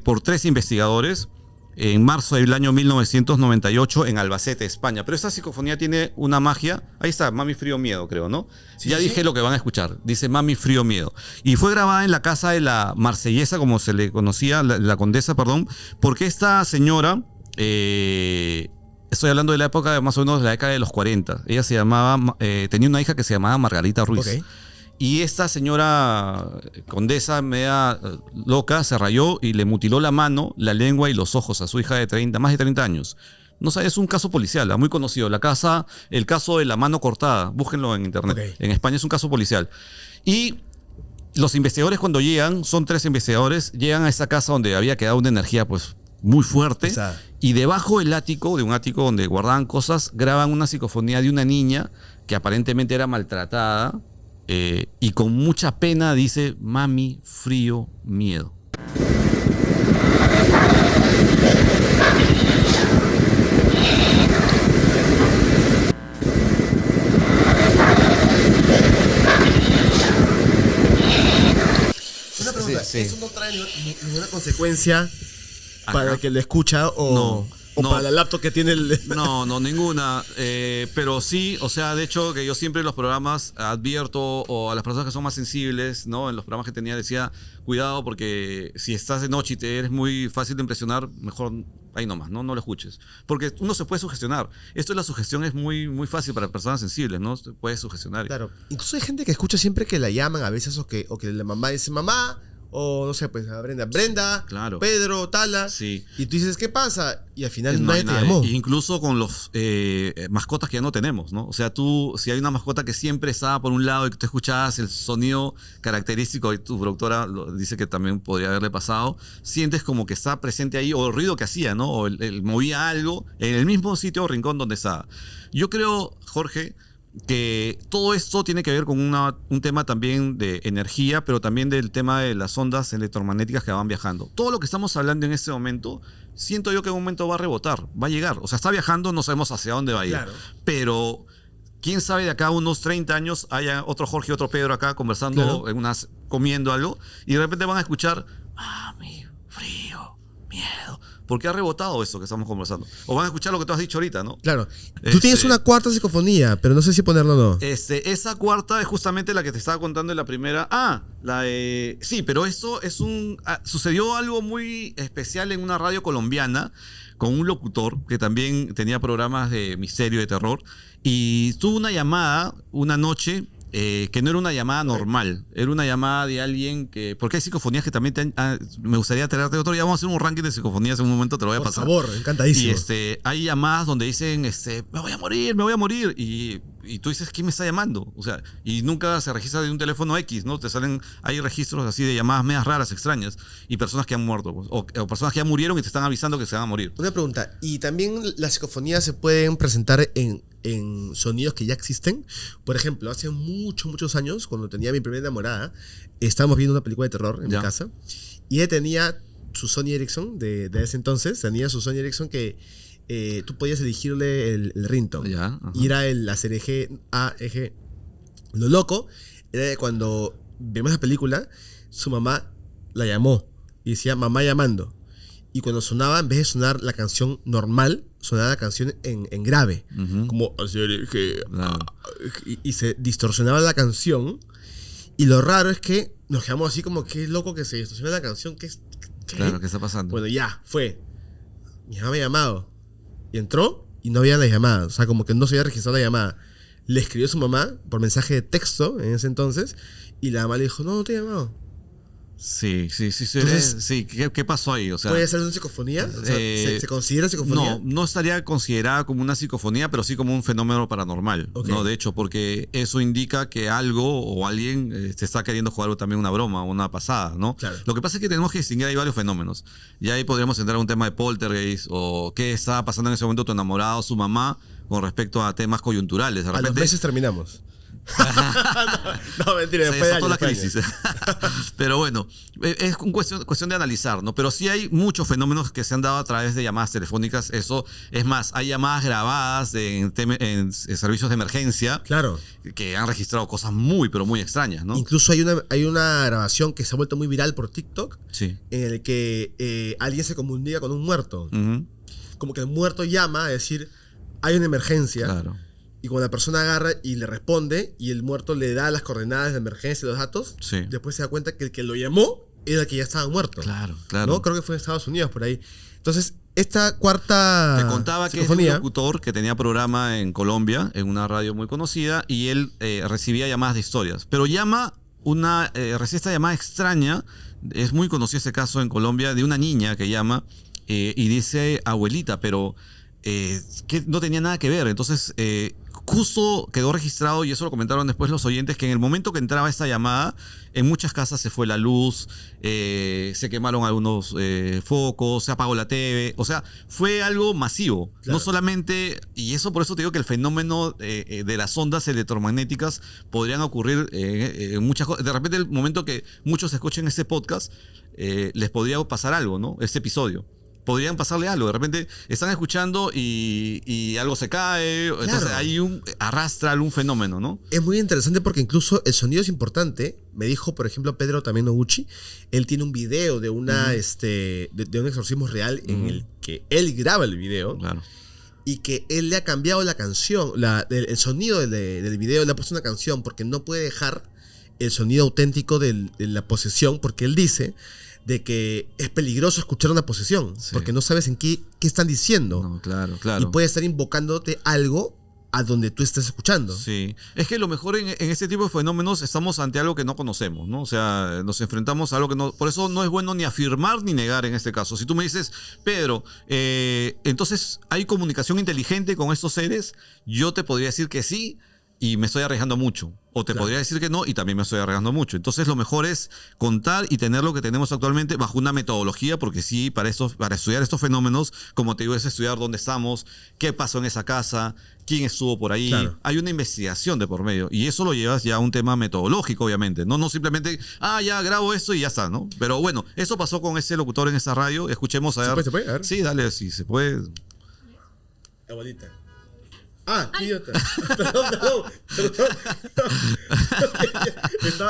por 3 investigadores en marzo del año 1998 en Albacete, España. Pero esta psicofonía tiene una magia. Ahí está, Mami Frío Miedo, creo, ¿no? Sí, ya dije lo que van a escuchar. Dice Mami Frío Miedo. Y fue grabada en la casa de la marsellesa, como se le conocía, la condesa, perdón, porque esta señora, estoy hablando de la época de más o menos de la década de los 40. Ella se llamaba, tenía una hija que se llamaba Margarita Ruiz. Okay. Y esta señora condesa media loca se rayó y le mutiló la mano, la lengua y los ojos a su hija de más de 30 años. No sé, es un caso policial, muy conocido. El caso de la mano cortada, búsquenlo en internet. Okay. En España es un caso policial. Y los investigadores, cuando llegan, son 3 investigadores, llegan a esa casa donde había quedado una energía pues muy fuerte. Pesada. Y debajo del ático, de un ático donde guardaban cosas, graban una psicofonía de una niña que aparentemente era maltratada. Y con mucha pena dice Mami Frío Miedo. Una pregunta, sí. ¿Eso no trae ninguna consecuencia para el que lo escucha o para la laptop que tiene el... No, ninguna. Pero sí, o sea, de hecho, que yo siempre en los programas advierto o a las personas que son más sensibles, ¿no? En los programas que tenía decía, cuidado porque si estás de noche y te eres muy fácil de impresionar, mejor ahí nomás, ¿no? No lo escuches. Porque uno se puede sugestionar. Esto de la sugestión es muy, muy fácil para personas sensibles, ¿no? Se puede sugestionar. Claro. Incluso hay gente que escucha siempre que la llaman a veces o que la mamá dice, mamá... O no sé, pues a Brenda, claro. Pedro, Tala. Sí. Y tú dices, ¿qué pasa? Y al final nadie te llamó. Incluso con los mascotas que ya no tenemos, ¿no? O sea, si hay una mascota que siempre estaba por un lado y que tú escuchabas el sonido característico, y tu productora dice que también podría haberle pasado, sientes como que está presente ahí, o el ruido que hacía, ¿no? O él movía algo en el mismo sitio o rincón donde estaba. Yo creo, Jorge, que todo esto tiene que ver con un tema también de energía, pero también del tema de las ondas electromagnéticas que van viajando. Todo lo que estamos hablando en este momento, siento yo que en un momento va a rebotar, va a llegar. O sea, está viajando, no sabemos hacia dónde va a ir. Claro. Pero quién sabe de acá a unos 30 años haya otro Jorge, otro Pedro acá conversando, claro, comiendo algo, y de repente van a escuchar, Mami Frío Miedo. Porque ha rebotado eso que estamos conversando. O van a escuchar lo que tú has dicho ahorita, ¿no? Claro. Tú tienes una cuarta psicofonía, pero no sé si ponerla o no. Esa cuarta es justamente la que te estaba contando en la primera. La de... Sí, pero esto es sucedió algo muy especial en una radio colombiana con un locutor que también tenía programas de misterio, de terror. Y tuvo una llamada una noche... que no era una llamada normal, era una llamada de alguien que... Porque hay psicofonías que también me gustaría traerte otro día. Vamos a hacer un ranking de psicofonías en un momento, te lo voy a pasar. Por favor, encantadísimo. Y hay llamadas donde dicen, me voy a morir. Y tú dices, ¿quién me está llamando? O sea, y nunca se registra de un teléfono X, ¿no? Hay registros así de llamadas medias raras, extrañas, y personas que han muerto, pues, o personas que ya murieron y te están avisando que se van a morir. Una pregunta, ¿y también las psicofonías se pueden presentar en sonidos que ya existen? Por ejemplo, hace muchos años, cuando tenía mi primera enamorada, estábamos viendo una película de terror en mi casa, y ella tenía su Sony Ericsson de ese entonces, tenía su Sony Ericsson que tú podías elegirle el ringtone. Y era el ACRG, AEG. Lo loco era que cuando vemos la película, su mamá la llamó y decía mamá llamando. Y cuando sonaba, en vez de sonar la canción normal, sonaba la canción en grave. Como ACRG. Y se distorsionaba la canción. Y lo raro es que nos quedamos así como, qué loco que se distorsiona la canción. ¿Qué? Claro, ¿qué está pasando? Bueno, ya, fue. Mi mamá me ha llamado. Y entró y no había las llamadas. O sea, como que no se había registrado la llamada. Le escribió a su mamá por mensaje de texto en ese entonces. Y la mamá le dijo, no te he llamado. Sí. Entonces, sí, ¿qué pasó ahí? O sea, ¿puede ser una psicofonía? O sea, ¿se considera psicofonía? No estaría considerada como una psicofonía, pero sí como un fenómeno paranormal. No, de hecho, porque eso indica que algo o alguien te está queriendo jugar también una broma, una pasada, ¿no? Claro. Lo que pasa es que tenemos que distinguir, hay varios fenómenos. Y ahí podríamos entrar a un tema de poltergeist o qué estaba pasando en ese momento tu enamorado, su mamá, con respecto a temas coyunturales. De repente, a los meses terminamos. No, mentira, Se después de desató la años, crisis. Pero bueno, es cuestión de analizar, ¿no? Pero sí hay muchos fenómenos que se han dado a través de llamadas telefónicas. Eso, es más, hay llamadas grabadas en servicios de emergencia Claro. que han registrado cosas muy, pero muy extrañas, ¿no? Incluso hay una grabación que se ha vuelto muy viral por TikTok Sí. en el que alguien se comunica con un muerto. Ujú. Como que el muerto llama a decir, hay una emergencia. Claro. Y cuando la persona agarra y le responde y el muerto le da las coordenadas de emergencia y los datos, Sí. después se da cuenta que el que lo llamó era el que ya estaba muerto. Claro, claro. ¿No? Creo que fue en Estados Unidos por ahí. Entonces, esta cuarta Te contaba que es un locutor que tenía programa en Colombia, en una radio muy conocida, y él recibía llamadas de historias. Pero recibe esta llamada extraña, es muy conocido este caso en Colombia, de una niña que llama y dice abuelita, pero que no tenía nada que ver. Entonces, justo quedó registrado, y eso lo comentaron después los oyentes, que en el momento que entraba esta llamada, en muchas casas se fue la luz, se quemaron algunos focos, se apagó la TV. O sea, fue algo masivo. Claro. No solamente, y eso por eso te digo que el fenómeno de las ondas electromagnéticas podrían ocurrir en muchas cosas. De repente, el momento que muchos escuchen este podcast, les podría pasar algo, ¿no? Este episodio. Podrían pasarle algo. De repente están escuchando y algo se cae. Claro. Entonces hay arrastra algún fenómeno, ¿no? Es muy interesante porque incluso el sonido es importante. Me dijo, por ejemplo, Pedro también Noguchi. Él tiene un video de una de un exorcismo real en el que él graba el video. Claro. Y que él le ha cambiado la canción, el sonido del video, le ha puesto una canción porque no puede dejar el sonido auténtico de la posesión, porque él dice de que es peligroso escuchar una posesión, Sí. porque no sabes en qué están diciendo. No, claro, claro. Y puede estar invocándote algo a donde tú estés escuchando. Sí, es que lo mejor en este tipo de fenómenos estamos ante algo que no conocemos, ¿no? O sea, nos enfrentamos a algo que no... Por eso no es bueno ni afirmar ni negar en este caso. Si tú me dices, Pedro, entonces hay comunicación inteligente con estos seres, yo te podría decir que sí y me estoy arriesgando mucho. O te Claro. podría decir que no y también me estoy arriesgando mucho. Entonces lo mejor es contar y tener lo que tenemos actualmente bajo una metodología, porque sí, para estudiar estos fenómenos, como te digo, es estudiar dónde estamos, qué pasó en esa casa, quién estuvo por ahí. Claro. Hay una investigación de por medio. Y eso lo llevas ya a un tema metodológico, obviamente. No simplemente, ya grabo esto y ya está, ¿no? Pero bueno, eso pasó con ese locutor en esa radio. Escuchemos a ver. ¿Se puede? A ver. Sí, dale, si se puede. Abuelita. Qué idiota. Perdón.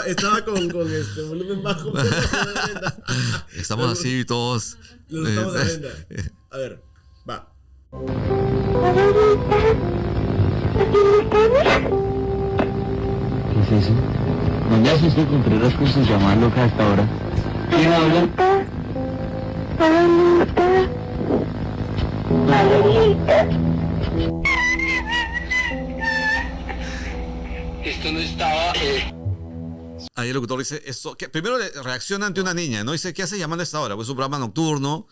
Estaba con este volumen bajo. Estamos así todos. Lo estamos haciendo. A ver, va. ¿Qué es eso? ¿Dónde hace usted Contreras con sus llamadas locas hasta ahora? ¿Quién habla? Esto no estaba... Ahí el locutor dice esto. Que primero reacciona ante una niña, ¿no? Dice, ¿qué hace llamando a esta hora? Pues es un programa nocturno.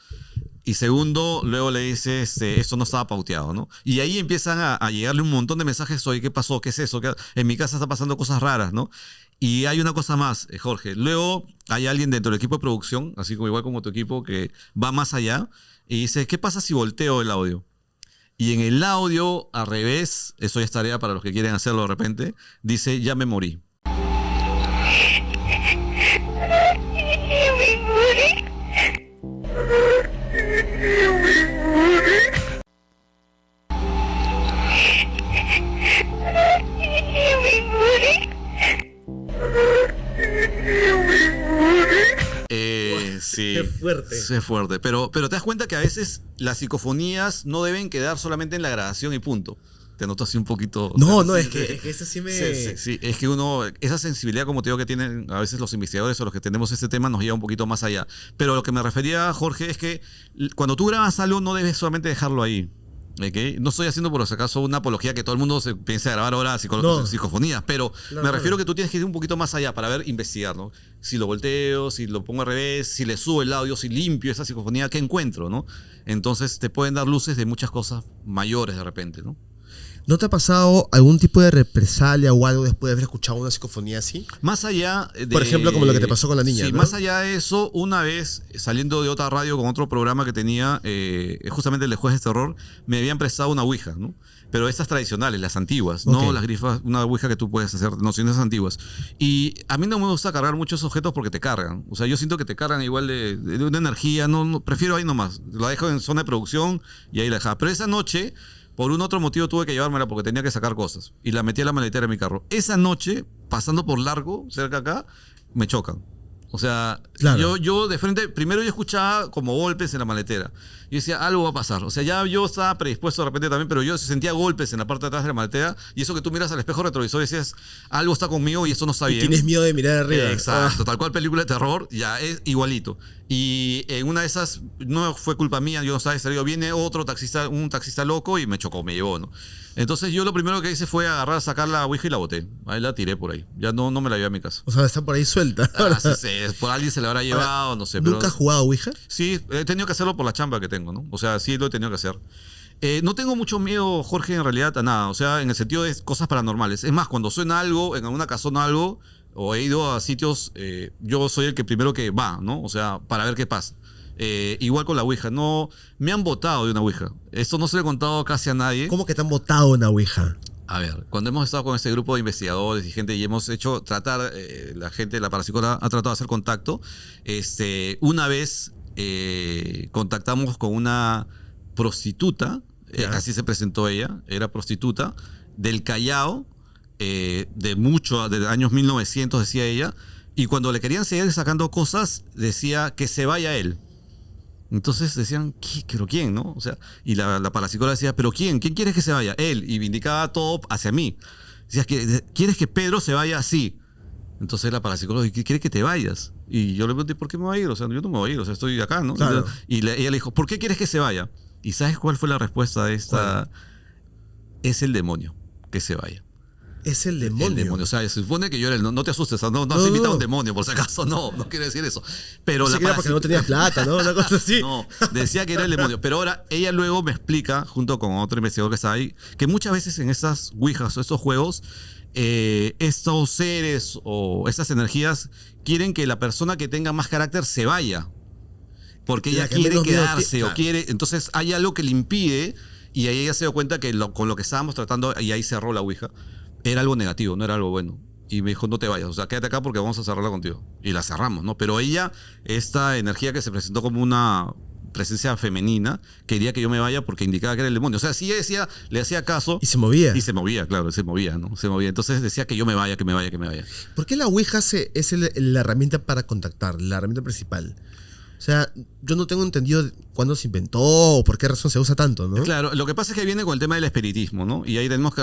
Y segundo, luego le dice, esto no estaba pauteado, ¿no? Y ahí empiezan a llegarle un montón de mensajes. Oye, ¿qué pasó? ¿Qué es eso? En mi casa está pasando cosas raras, ¿no? Y hay una cosa más, Jorge. Luego hay alguien dentro del equipo de producción, así como igual como tu equipo, que va más allá y dice, ¿qué pasa si volteo el audio? Y en el audio, al revés, eso ya es tarea para los que quieren hacerlo de repente, dice, ya me morí. Sí, Qué fuerte. Sí, es fuerte. Pero te das cuenta que a veces las psicofonías no deben quedar solamente en la grabación y punto. Te noto así un poquito. No, sí, es que eso sí me... Sí, es que esa sensibilidad, como te digo, que tienen a veces los investigadores o los que tenemos este tema, nos lleva un poquito más allá. Pero lo que me refería, Jorge, es que cuando tú grabas algo, no debes solamente dejarlo ahí. ¿Okay? No estoy haciendo por si acaso una apología que todo el mundo se piense a grabar ahora psicofonías, pero me refiero que tú tienes que ir un poquito más allá para ver, investigar, ¿no? Si lo volteo, si lo pongo al revés, si le subo el audio, si limpio esa psicofonía, ¿qué encuentro, no? Entonces te pueden dar luces de muchas cosas mayores de repente, ¿no? ¿No te ha pasado algún tipo de represalia o algo después de haber escuchado una psicofonía así? Más allá de... Por ejemplo, como lo que te pasó con la niña, Sí, ¿no? más allá de eso, una vez saliendo de otra radio con otro programa que tenía, justamente el de Jueves de Terror, me habían prestado una ouija, ¿no? Pero estas tradicionales, las antiguas, no Ok. las grifas, una ouija que tú puedes hacer, no, sino esas antiguas. Y a mí no me gusta cargar muchos objetos porque te cargan. O sea, yo siento que te cargan igual de una energía, prefiero ahí nomás. La dejo en zona de producción y ahí la dejaba. Pero esa noche, por un otro motivo, tuve que llevármela porque tenía que sacar cosas. Y la metí a la maletera de mi carro. Esa noche, pasando por Largo, cerca acá, me chocan. O sea, Claro. yo de frente, primero yo escuchaba como golpes en la maletera. Yo decía, algo va a pasar. O sea, ya yo estaba predispuesto de repente también, pero yo sentía golpes en la parte de atrás de la maletera. Y eso que tú miras al espejo retrovisor y decías, algo está conmigo y esto no está Y bien. tienes miedo de mirar arriba. Exacto, tal cual película de terror, ya es igualito. Y en una de esas, no fue culpa mía, yo no estaba distraído, viene otro taxista, un taxista loco y me chocó, me llevó, ¿no? Entonces yo lo primero que hice fue agarrar, sacar la ouija y la boté. Ahí la tiré por ahí. Ya no me la llevé a mi casa. O sea, está por ahí suelta. Ah, sí, sí, por alguien se la habrá llevado, no sé. ¿Nunca Pero has jugado Ouija? sí, he tenido que hacerlo por la chamba que tengo, ¿no? O sea, sí lo he tenido que hacer. No tengo mucho miedo, Jorge, en realidad a nada. O sea, en el sentido de cosas paranormales. Es más, cuando suena algo, en alguna casona algo, o he ido a sitios, yo soy el que primero que va, ¿no? O sea, para ver qué pasa. Igual con la Ouija. No, me han botado de una Ouija. Esto no se lo he contado casi a nadie. ¿Cómo que te han botado una Ouija? A ver, cuando hemos estado con este grupo de investigadores y gente y hemos hecho tratar, la gente de la parapsicóloga ha tratado de hacer contacto, una vez contactamos con una prostituta, Ya. así se presentó ella, era prostituta, del Callao, de años 1900 decía ella, y cuando le querían seguir sacando cosas, decía que se vaya él. Entonces decían, ¿pero quién, no? O sea, y la parapsicóloga decía, ¿pero quién? ¿Quién quieres que se vaya? Él. Y indicaba todo hacia mí. Decías, ¿quieres que Pedro se vaya así? Entonces la parapsicóloga, ¿qué quiere que te vayas? Y yo le pregunté, ¿por qué me voy a ir? O sea, yo no me voy a ir, o sea, estoy acá, ¿no? Claro. Ella le dijo, ¿por qué quieres que se vaya? ¿Y sabes cuál fue la respuesta de esta? Es el demonio que se vaya. Es el demonio. El demonio. O sea, se supone que yo era el... No te asustes, no No, has invitado a no. un demonio, por si acaso. No quiere decir eso. Pero Pensé la que era porque no tenías plata, ¿no? Una cosa así. No, decía que era el demonio. Pero ahora ella luego me explica, junto con otro investigador que está ahí, que muchas veces en estas ouijas o estos juegos, estos seres o estas energías quieren que la persona que tenga más carácter se vaya. Porque La ella que quiere menos miedo quedarse tiene, o claro. quiere... Entonces hay algo que le impide y ahí ella se dio cuenta que con lo que estábamos tratando, y ahí cerró la ouija, era algo negativo, no era algo bueno. Y me dijo, no te vayas, o sea, quédate acá porque vamos a cerrarla contigo. Y la cerramos, ¿no? Pero ella, esta energía que se presentó como una presencia femenina, quería que yo me vaya porque indicaba que era el demonio. O sea, si ella decía, le hacía caso... Y se movía. Y se movía, claro, se movía, ¿no? Se movía. Entonces decía que yo me vaya, que me vaya, que me vaya. ¿Por qué la Ouija es la herramienta para contactar, la herramienta principal? O sea, yo no tengo entendido cuándo se inventó o por qué razón se usa tanto, ¿no? Claro, lo que pasa es que viene con el tema del espiritismo, ¿no? Y ahí tenemos que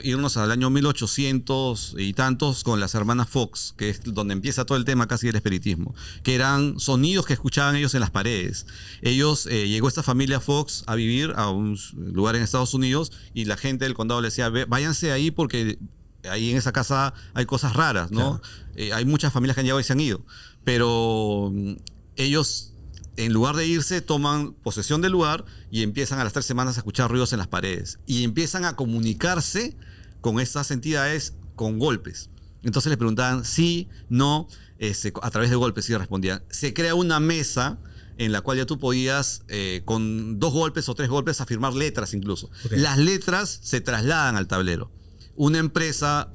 irnos al año 1800 y tantos con las hermanas Fox, que es donde empieza todo el tema casi del espiritismo, que eran sonidos que escuchaban ellos en las paredes. Llegó esta familia Fox a vivir a un lugar en Estados Unidos y la gente del condado le decía, váyanse ahí porque ahí en esa casa hay cosas raras, ¿no? Claro. Hay muchas familias que han llegado y se han ido, pero... ellos, en lugar de irse, toman posesión del lugar y empiezan a las 3 semanas a escuchar ruidos en las paredes. Y empiezan a comunicarse con estas entidades con golpes. Entonces les preguntaban sí, no, a través de golpes, y respondían. Se crea una mesa en la cual ya tú podías, con 2 golpes o 3 golpes, afirmar letras incluso. Okay. Las letras se trasladan al tablero. Una empresa...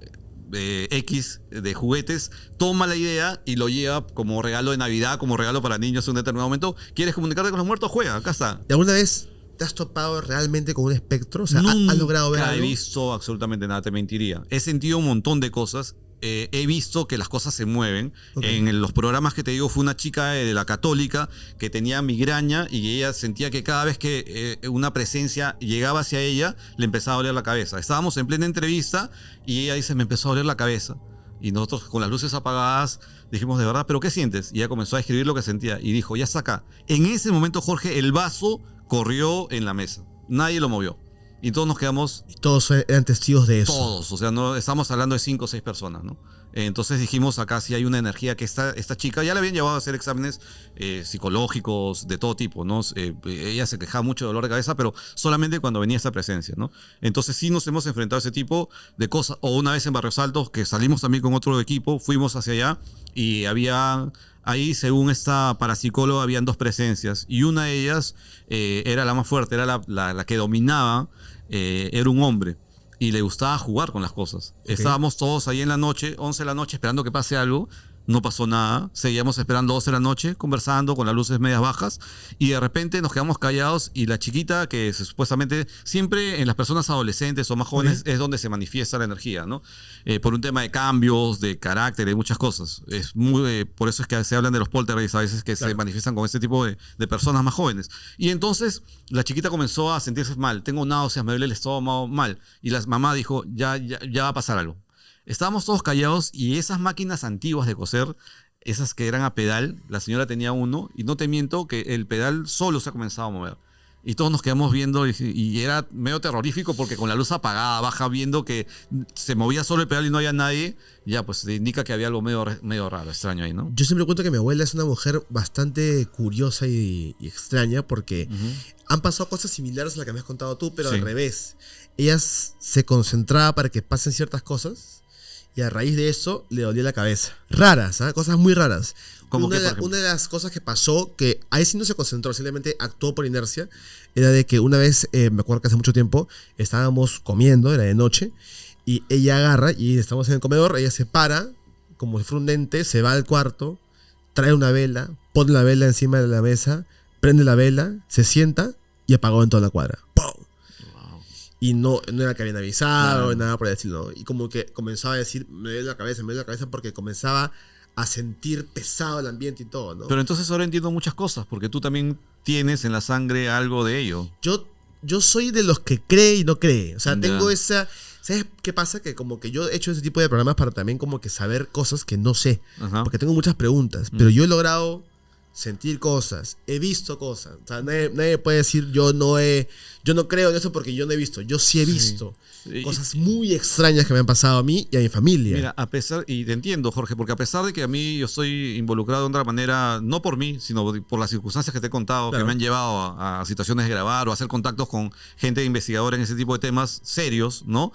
X de juguetes toma la idea y lo lleva como regalo de Navidad, como regalo para niños en un determinado momento. ¿Quieres comunicarte con los muertos? Juega, acá está. ¿Y alguna vez te has topado realmente con un espectro? O sea, ¿has logrado ver Nunca he algo? visto absolutamente nada, te mentiría. He sentido un montón de cosas. He visto que las cosas se mueven. Okay. En los programas que te digo, fue una chica de la Católica que tenía migraña y ella sentía que cada vez que una presencia llegaba hacia ella, le empezaba a doler la cabeza. Estábamos en plena entrevista y ella dice, me empezó a doler la cabeza. Y nosotros con las luces apagadas dijimos, ¿de verdad? ¿Pero qué sientes? Y ella comenzó a escribir lo que sentía y dijo, ya está acá. En ese momento, Jorge, el vaso corrió en la mesa. Nadie lo movió. Y todos nos quedamos... Y todos eran testigos de eso. Todos, o sea, no estamos hablando de 5 o 6 personas, ¿no? Entonces dijimos, acá sí hay una energía que esta chica ya le habían llevado a hacer exámenes psicológicos de todo tipo, ¿no? Ella se quejaba mucho de dolor de cabeza, pero solamente cuando venía esta presencia, ¿no? Entonces sí nos hemos enfrentado a ese tipo de cosas. O una vez en Barrios Altos, que salimos también con otro equipo, fuimos hacia allá y había... Ahí, según esta parapsicóloga, habían 2 presencias y una de ellas era la más fuerte, era la que dominaba, era un hombre y le gustaba jugar con las cosas. Okay. Estábamos todos ahí en la noche, 11 de la noche, esperando que pase algo. No pasó nada, seguíamos esperando 12 de la noche, conversando con las luces medias bajas y de repente nos quedamos callados y la chiquita, que supuestamente siempre en las personas adolescentes o más jóvenes es donde se manifiesta la energía, ¿no? Por un tema de cambios, de carácter, de muchas cosas. Por eso es que se hablan de los poltergeists a veces que se manifiestan con este tipo de personas más jóvenes. Y entonces la chiquita comenzó a sentirse mal, tengo náuseas, me duele el estómago, mal. Y la mamá dijo, ya va a pasar algo. Estábamos todos callados y esas máquinas antiguas de coser, esas que eran a pedal, la señora tenía uno y no te miento que el pedal solo se ha comenzado a mover. Y todos nos quedamos viendo y era medio terrorífico porque con la luz apagada, baja, viendo que se movía solo el pedal y no había nadie, ya pues te indica que había algo medio raro, extraño ahí, ¿no? Yo siempre cuento que mi abuela es una mujer bastante curiosa y extraña porque han pasado cosas similares a las que me has contado tú, pero Sí. al revés. Ella se concentraba para que pasen ciertas cosas y a raíz de eso le dolía la cabeza. Raras, ¿eh? Cosas muy raras. ¿Cómo Una, qué, de por la- ejemplo? una de las cosas que pasó, que ahí sí no se concentró, simplemente actuó por inercia, era de que una vez, me acuerdo que hace mucho tiempo, estábamos comiendo, era de noche, y ella agarra, y estamos en el comedor, ella se para, como si fuera un ente, se va al cuarto, trae una vela, pone la vela encima de la mesa, prende la vela, se sienta y apagó en toda la cuadra. ¡Pum! Y no era que habían avisado, Claro. nada por el estilo, ¿no? Y como que comenzaba a decir, me duele la cabeza, porque comenzaba a sentir pesado el ambiente y todo, ¿no? Pero entonces ahora entiendo muchas cosas porque tú también tienes en la sangre algo de ello. Yo soy de los que cree y no cree. O sea, Ya. tengo esa... ¿Sabes qué pasa? Que como que yo he hecho ese tipo de programas para también como que saber cosas que no sé. Ajá. Porque tengo muchas preguntas. Pero yo he logrado sentir cosas. He visto cosas. O sea, nadie puede decir yo no creo en eso porque yo no he visto. Yo sí he visto Sí. cosas muy extrañas que me han pasado a mí y a mi familia. Mira, y te entiendo, Jorge, porque a pesar de que a mí yo estoy involucrado de otra manera, no por mí, sino por las circunstancias que te he contado, Claro. que me han llevado a situaciones de grabar o hacer contactos con gente investigadora en ese tipo de temas serios, ¿no?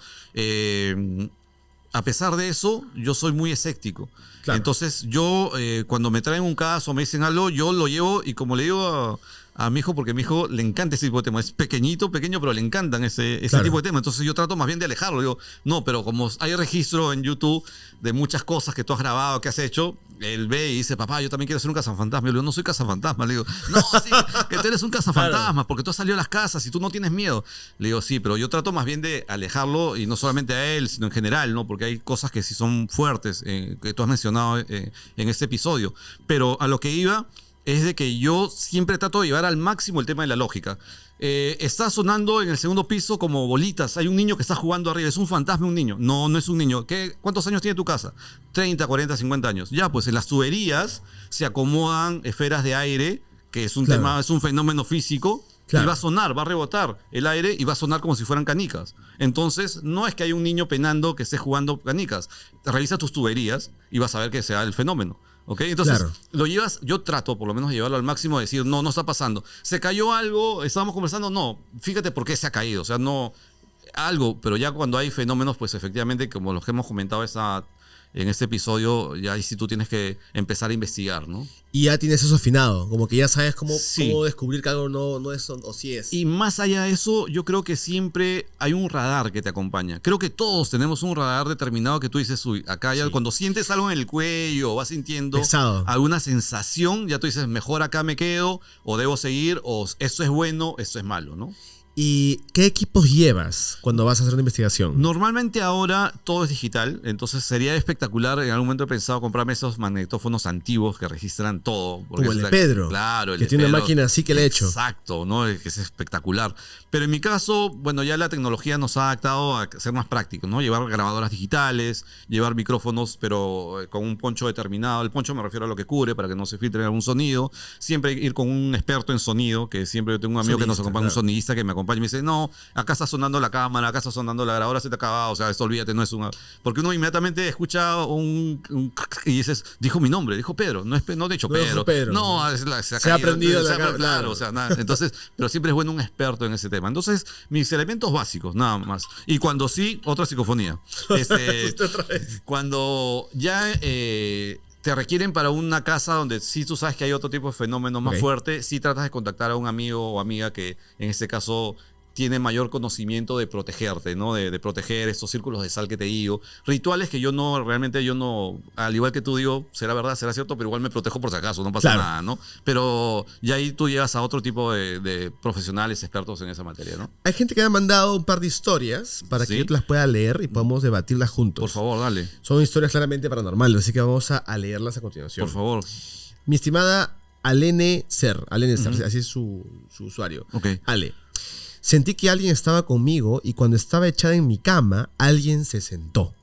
A pesar de eso, yo soy muy escéptico. Claro. Entonces, yo, cuando me traen un caso, me dicen algo, yo lo llevo y como le digo a mi hijo, porque a mi hijo le encanta ese tipo de temas. Es pequeño, pero le encantan ese Claro. tipo de temas. Entonces yo trato más bien de alejarlo. Digo, no, pero como hay registro en YouTube de muchas cosas que tú has grabado, que has hecho, él ve y dice, papá, yo también quiero ser un cazafantasma. Yo le digo, no soy cazafantasma. Le digo, no, sí, que tú eres un cazafantasma porque tú has salido a las casas y tú no tienes miedo. Le digo, sí, pero yo trato más bien de alejarlo y no solamente a él, sino en general, ¿no? Porque hay cosas que sí son fuertes, que tú has mencionado en este episodio. Pero a lo que iba es de que yo siempre trato de llevar al máximo el tema de la lógica. Está sonando en el segundo piso como bolitas. Hay un niño que está jugando arriba. ¿Es un fantasma un niño? No, no es un niño. ¿Cuántos años tiene tu casa? 30, 40, 50 años. Ya, pues en las tuberías se acomodan esferas de aire, que es un Claro. tema, es un fenómeno físico. Claro. Y va a sonar, va a rebotar el aire y va a sonar como si fueran canicas. Entonces, no es que hay un niño penando que esté jugando canicas. Revisa tus tuberías y vas a ver que sea el fenómeno. ¿Ok? Entonces, Claro. lo llevas, yo trato por lo menos de llevarlo al máximo, de decir, no está pasando. ¿Se cayó algo? ¿Estábamos conversando? No. Fíjate por qué se ha caído. O sea, no. Algo, pero ya cuando hay fenómenos, pues efectivamente, como los que hemos comentado en este episodio, ya ahí sí tú tienes que empezar a investigar, ¿no? Y ya tienes eso afinado. Como que ya sabes Sí. cómo descubrir que algo no es o sí es. Y más allá de eso, yo creo que siempre hay un radar que te acompaña. Creo que todos tenemos un radar determinado que tú dices, uy, acá ya cuando sientes algo en el cuello, vas sintiendo Pesado. alguna sensación, ya tú dices, mejor acá me quedo, o debo seguir, o esto es bueno, esto es malo, ¿no? ¿Y qué equipos llevas cuando vas a hacer una investigación? Normalmente ahora todo es digital, entonces sería espectacular. En algún momento he pensado comprarme esos magnetófonos antiguos que registran todo. porque Como el es de Pedro. Claro, el que de tiene una Pedro. máquina así que le he hecho. Exacto, ¿no? Que es espectacular. Pero en mi caso, bueno, ya la tecnología nos ha adaptado a ser más práctico, ¿no? Llevar grabadoras digitales, llevar micrófonos, pero con un poncho determinado. El poncho me refiero a lo que cubre para que no se filtre algún sonido. Siempre ir con un experto en sonido, que siempre yo tengo un amigo que nos Sonidista, acompaña, un claro. sonidista que me acompaña acompaña y me dice, no, acá está sonando la cámara, acá está sonando la grabadora, se te ha acabado, o sea, esto olvídate, no es una... Porque uno inmediatamente escucha y dices, dijo mi nombre, dijo Pedro, no he dicho No Pedro. dijo Pedro. No, Se ha aprendido la cámara, claro, claro. o sea, nada. Entonces, pero siempre es bueno un experto en ese tema. Entonces, mis elementos básicos, nada más. Y cuando sí, otra psicofonía. Usted otra vez. Cuando ya te requieren para una casa donde sí tú sabes que hay otro tipo de fenómeno más Ok. fuerte, sí tratas de contactar a un amigo o amiga que en este caso tiene mayor conocimiento de protegerte, ¿no? De proteger estos círculos de sal que te digo. Rituales que realmente yo no, al igual que tú digo, será verdad, será cierto, pero igual me protejo por si acaso, no pasa Claro. nada, ¿no? Pero ya ahí tú llegas a otro tipo de profesionales, expertos en esa materia, ¿no? Hay gente que me ha mandado un par de historias para Sí. que yo te las pueda leer y podamos debatirlas juntos. Por favor, dale. Son historias claramente paranormales, así que vamos a leerlas a continuación. Por favor. Mi estimada Alene Ser, así es su usuario. Ok. Ale. Sentí que alguien estaba conmigo y cuando estaba echada en mi cama, alguien se sentó.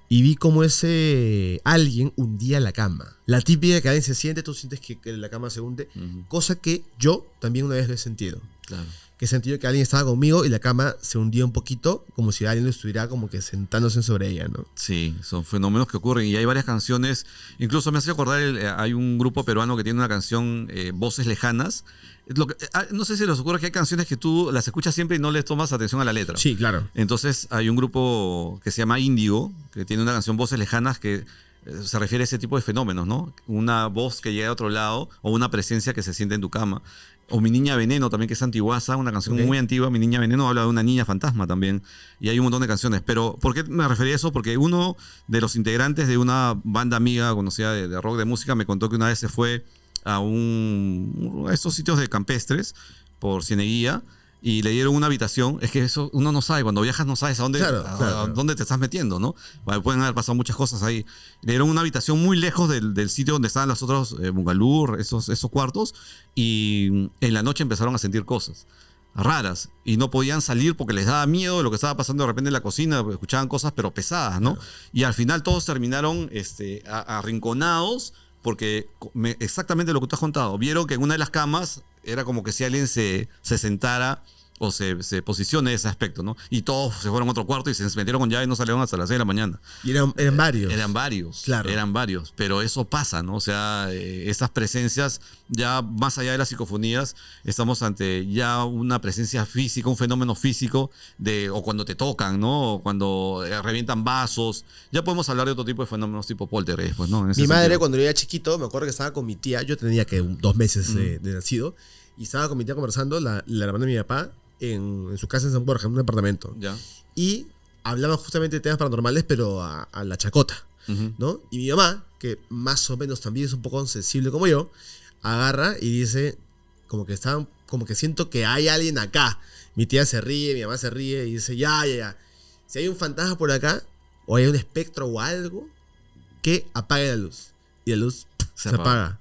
Y vi cómo ese alguien hundía la cama. La típica que alguien se siente, tú sientes que la cama se hunde. Cosa que yo también una vez lo he sentido. Claro. Que he sentido que alguien estaba conmigo y la cama se hundía un poquito, como si alguien estuviera como que sentándose sobre ella, ¿no? Sí, son fenómenos que ocurren y hay varias canciones, incluso me hace acordar, hay un grupo peruano que tiene una canción, Voces Lejanas. No sé si les ocurre que hay canciones que tú las escuchas siempre y no les tomas atención a la letra. Sí, claro. Entonces hay un grupo que se llama Índigo, que tiene una canción Voces Lejanas que se refiere a ese tipo de fenómenos, ¿no? Una voz que llega de otro lado o una presencia que se siente en tu cama. O Mi Niña Veneno también, que es antiguaza, una canción Ok. muy antigua. Mi Niña Veneno habla de una niña fantasma también. Y hay un montón de canciones. Pero, ¿por qué me refería a eso? Porque uno de los integrantes de una banda amiga conocida de rock de música me contó que una vez se fue a estos sitios de campestres por Cieneguía y le dieron una habitación. Es que eso uno no sabe, cuando viajas no sabes a dónde, Claro, a claro. dónde te estás metiendo, ¿no? Pueden haber pasado muchas cosas ahí. Le dieron una habitación muy lejos del sitio donde estaban los otros bungalur, esos cuartos, y en la noche empezaron a sentir cosas raras y no podían salir porque les daba miedo de lo que estaba pasando de repente en la cocina, escuchaban cosas pero pesadas, ¿no? Y al final todos terminaron arrinconados porque exactamente lo que tú has contado, vieron que en una de las camas era como que si alguien se sentara o se posicione en ese aspecto, ¿no? Y todos se fueron a otro cuarto y se metieron con llave y no salieron hasta las 6 de la mañana. Y eran varios. Eran varios, Claro. eran varios, pero eso pasa, ¿no? O sea, esas presencias, ya más allá de las psicofonías, estamos ante ya una presencia física, un fenómeno físico, o cuando te tocan, ¿no? O cuando revientan vasos. Ya podemos hablar de otro tipo de fenómenos tipo poltergeist, pues, ¿no? En ese Mi madre, sentido. cuando yo era chiquito, me acuerdo que estaba con mi tía, yo tenía que 2 meses de nacido, y estaba con mi tía conversando, la hermana de mi papá, en su casa en San Borja, en un departamento. Ya. Y hablaban justamente de temas paranormales, pero a la chacota, Ujú. ¿no? Y mi mamá, que más o menos también es un poco sensible como yo, agarra y dice, como que siento que hay alguien acá. Mi tía se ríe, mi mamá se ríe y dice, ya. Si hay un fantasma por acá, o hay un espectro o algo, que apague la luz. Y la luz se apaga.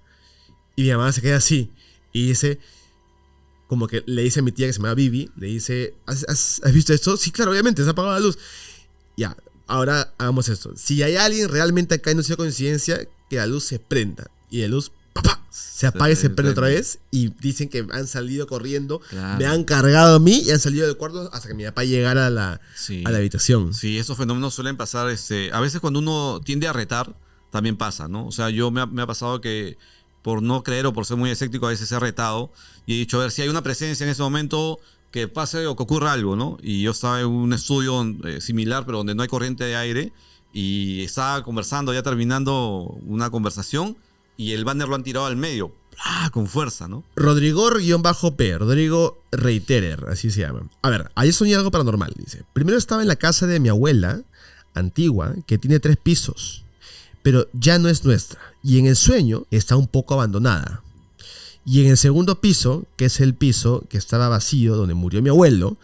Y mi mamá se queda así. Y dice, como que le dice a mi tía que se llama Vivi, le dice, ¿has visto esto? Sí, claro, obviamente, se ha apagado la luz. Ya, ahora hagamos esto. Si hay alguien realmente acá y no sea coincidencia, que la luz se prenda. Y la luz, ¡papá! Se apaga y se prende otra vez. Y dicen que han salido corriendo, Claro. me han cargado a mí y han salido del cuarto hasta que mi papá llegara Sí. a la habitación. Sí, esos fenómenos suelen pasar. A veces cuando uno tiende a retar, también pasa, ¿no? O sea, me ha pasado que por no creer o por ser muy escéptico, a veces he retado y he dicho, a ver, si hay una presencia en ese momento, que pase o que ocurra algo, ¿no? Y yo estaba en un estudio similar, pero donde no hay corriente de aire, y estaba conversando, ya terminando una conversación, y el banner lo han tirado al medio, ¡plá! Con fuerza, ¿no? Rodrigo-P, Rodrigo Reiterer, así se llama. A ver, ayer soñé algo paranormal, dice. Primero estaba en la casa de mi abuela, antigua, que tiene 3 pisos, pero ya no es nuestra. Y en el sueño está un poco abandonada. Y en el segundo piso, que es el piso que estaba vacío, donde murió mi abuelo,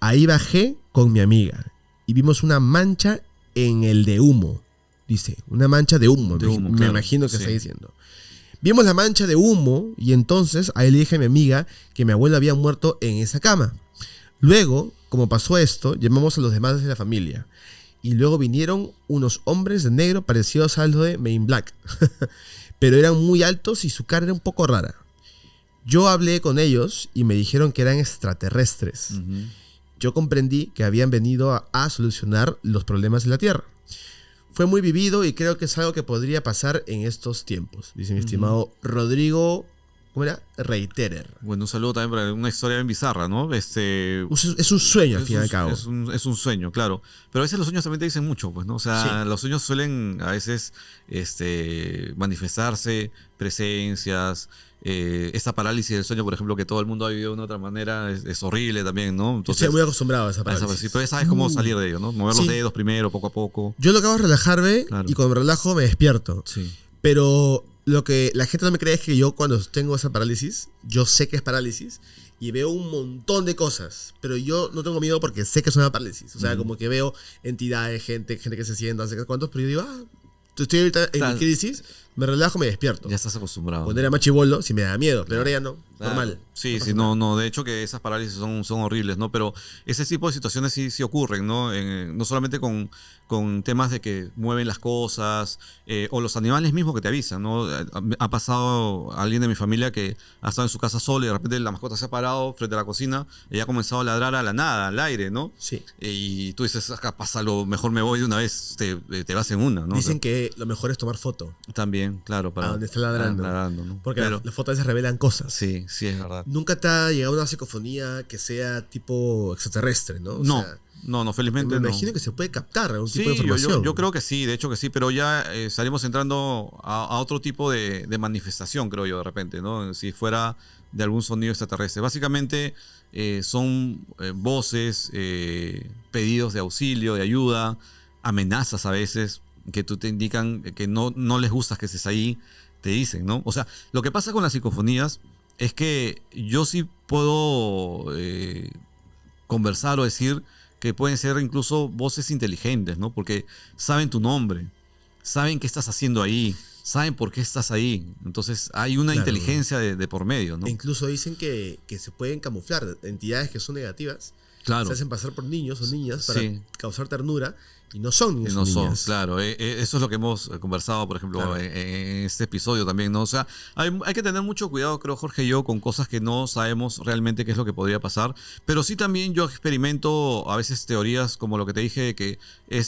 ahí bajé con mi amiga. Y vimos una mancha en el de humo. Dice, una mancha de humo. De humo, me claro. imagino que Sí. está diciendo. Vimos la mancha de humo y entonces ahí le dije a mi amiga que mi abuelo había muerto en esa cama. Luego, como pasó esto, llamamos a los demás de la familia. Y luego vinieron unos hombres de negro parecidos a los de Men in Black. Pero eran muy altos y su cara era un poco rara. Yo hablé con ellos y me dijeron que eran extraterrestres. Yo comprendí que habían venido a solucionar los problemas de la Tierra. Fue muy vivido y creo que es algo que podría pasar en estos tiempos, dice mi estimado Rodrigo, ¿cómo era? Reiterer. Bueno, un saludo también para una historia bien bizarra, ¿no? Es un sueño, al fin y al cabo. Es un sueño, claro. Pero a veces los sueños también te dicen mucho, pues, ¿no? O sea, los sueños suelen a veces manifestarse, presencias. Esta parálisis del sueño, por ejemplo, que todo el mundo ha vivido de una otra manera, es horrible también, ¿no? Entonces, estoy muy acostumbrado a esa parálisis. Pero ya sabes cómo salir de ello, ¿no? Mover los dedos primero, poco a poco. Yo lo que hago es relajarme y cuando me relajo me despierto. Sí. Pero lo que la gente no me cree es que yo cuando tengo esa parálisis, yo sé que es parálisis y veo un montón de cosas, pero yo no tengo miedo porque sé que es una parálisis. O sea, como que veo entidades, gente que se sienta, no sé cuántos, pero yo digo, estoy ahorita en mi crisis, me relajo, me despierto. Ya estás acostumbrado. Cuando era más chibolo, sí me da miedo, pero ahora ya no, normal. Sí, sí, no, de hecho que esas parálisis son horribles, ¿no? Pero ese tipo de situaciones sí ocurren, ¿no? No solamente con temas de que mueven las cosas, o los animales mismos que te avisan, ¿no? Ha pasado alguien de mi familia que ha estado en su casa solo y de repente la mascota se ha parado frente a la cocina y ha comenzado a ladrar a la nada, al aire, ¿no? Sí. Y tú dices, acá pasa algo, mejor me voy de una vez, te vas en una, ¿no? Dicen que lo mejor es tomar foto. También, claro. A donde está ladrando. ¿no? Porque las fotos a veces revelan cosas. Sí, es verdad. Nunca te ha llegado una psicofonía que sea tipo extraterrestre, ¿no? No, felizmente me imagino que se puede captar algún tipo de información. Yo creo que sí, de hecho que sí, pero ya estaríamos entrando a otro tipo de manifestación, creo yo, de repente, ¿no? Si fuera de algún sonido extraterrestre. Básicamente son voces, pedidos de auxilio, de ayuda, amenazas a veces, que tú te indican que no les gusta que estés ahí, te dicen, ¿no? O sea, lo que pasa con las psicofonías es que yo sí puedo conversar o decir que pueden ser incluso voces inteligentes, ¿no? Porque saben tu nombre, saben qué estás haciendo ahí, saben por qué estás ahí. Entonces hay una inteligencia de por medio, ¿no? E incluso dicen que se pueden camuflar entidades que son negativas. Claro. Se hacen pasar por niños o niñas para causar ternura y no son niños o niñas. Claro. Eso es lo que hemos conversado, por ejemplo, en este episodio también, ¿no? O sea, hay que tener mucho cuidado, creo, Jorge y yo, con cosas que no sabemos realmente qué es lo que podría pasar. Pero sí también yo experimento a veces teorías como lo que te dije, que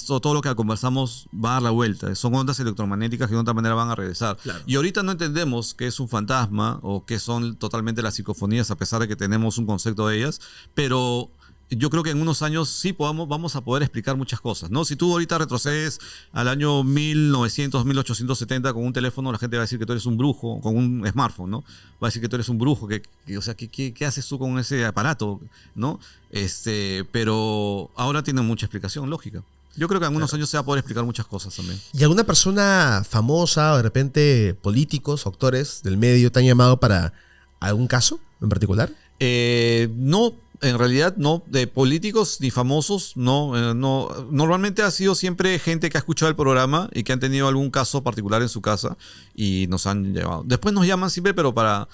todo lo que conversamos va a dar la vuelta. Son ondas electromagnéticas que de otra manera van a regresar. Claro. Y ahorita no entendemos qué es un fantasma o qué son totalmente las psicofonías, a pesar de que tenemos un concepto de ellas, pero yo creo que en unos años sí vamos a poder explicar muchas cosas, ¿no? Si tú ahorita retrocedes al año 1900, 1870 con un teléfono, la gente va a decir que tú eres un brujo, con un smartphone, ¿no? Va a decir que tú eres un brujo, o sea, ¿qué haces tú con ese aparato, ¿no? Pero ahora tiene mucha explicación lógica. Yo creo que en unos años se va a poder explicar muchas cosas también. ¿Y alguna persona famosa o de repente políticos o actores del medio te han llamado para algún caso en particular? No. En realidad no, de políticos ni famosos, no. Normalmente ha sido siempre gente que ha escuchado el programa y que han tenido algún caso particular en su casa y nos han llamado. Después nos llaman siempre, pero para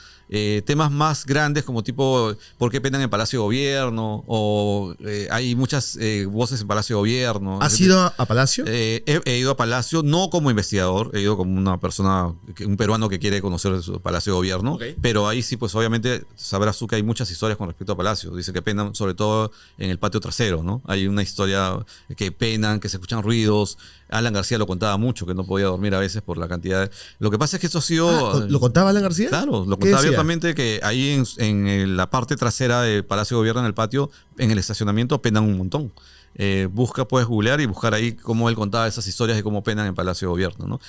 temas más grandes como tipo ¿por qué penan en Palacio de Gobierno? O hay muchas voces en Palacio de Gobierno. ¿Has ido a Palacio? He ido a Palacio, no como investigador, he ido como una persona, un peruano que quiere conocer su Palacio de Gobierno, pero ahí sí, pues obviamente sabrás tú que hay muchas historias con respecto a Palacio. Dice que penan sobre todo en el patio trasero, ¿no? Hay una historia que penan, que se escuchan ruidos. Alan García lo contaba mucho, que no podía dormir a veces por la cantidad de... Lo que pasa es que esto ha sido... ¿Lo contaba Alan García? Claro, lo contaba abiertamente, que ahí en la parte trasera del Palacio de Gobierno, en el patio, en el estacionamiento, penan un montón. Puedes googlear y buscar ahí cómo él contaba esas historias de cómo penan en Palacio de Gobierno, ¿no?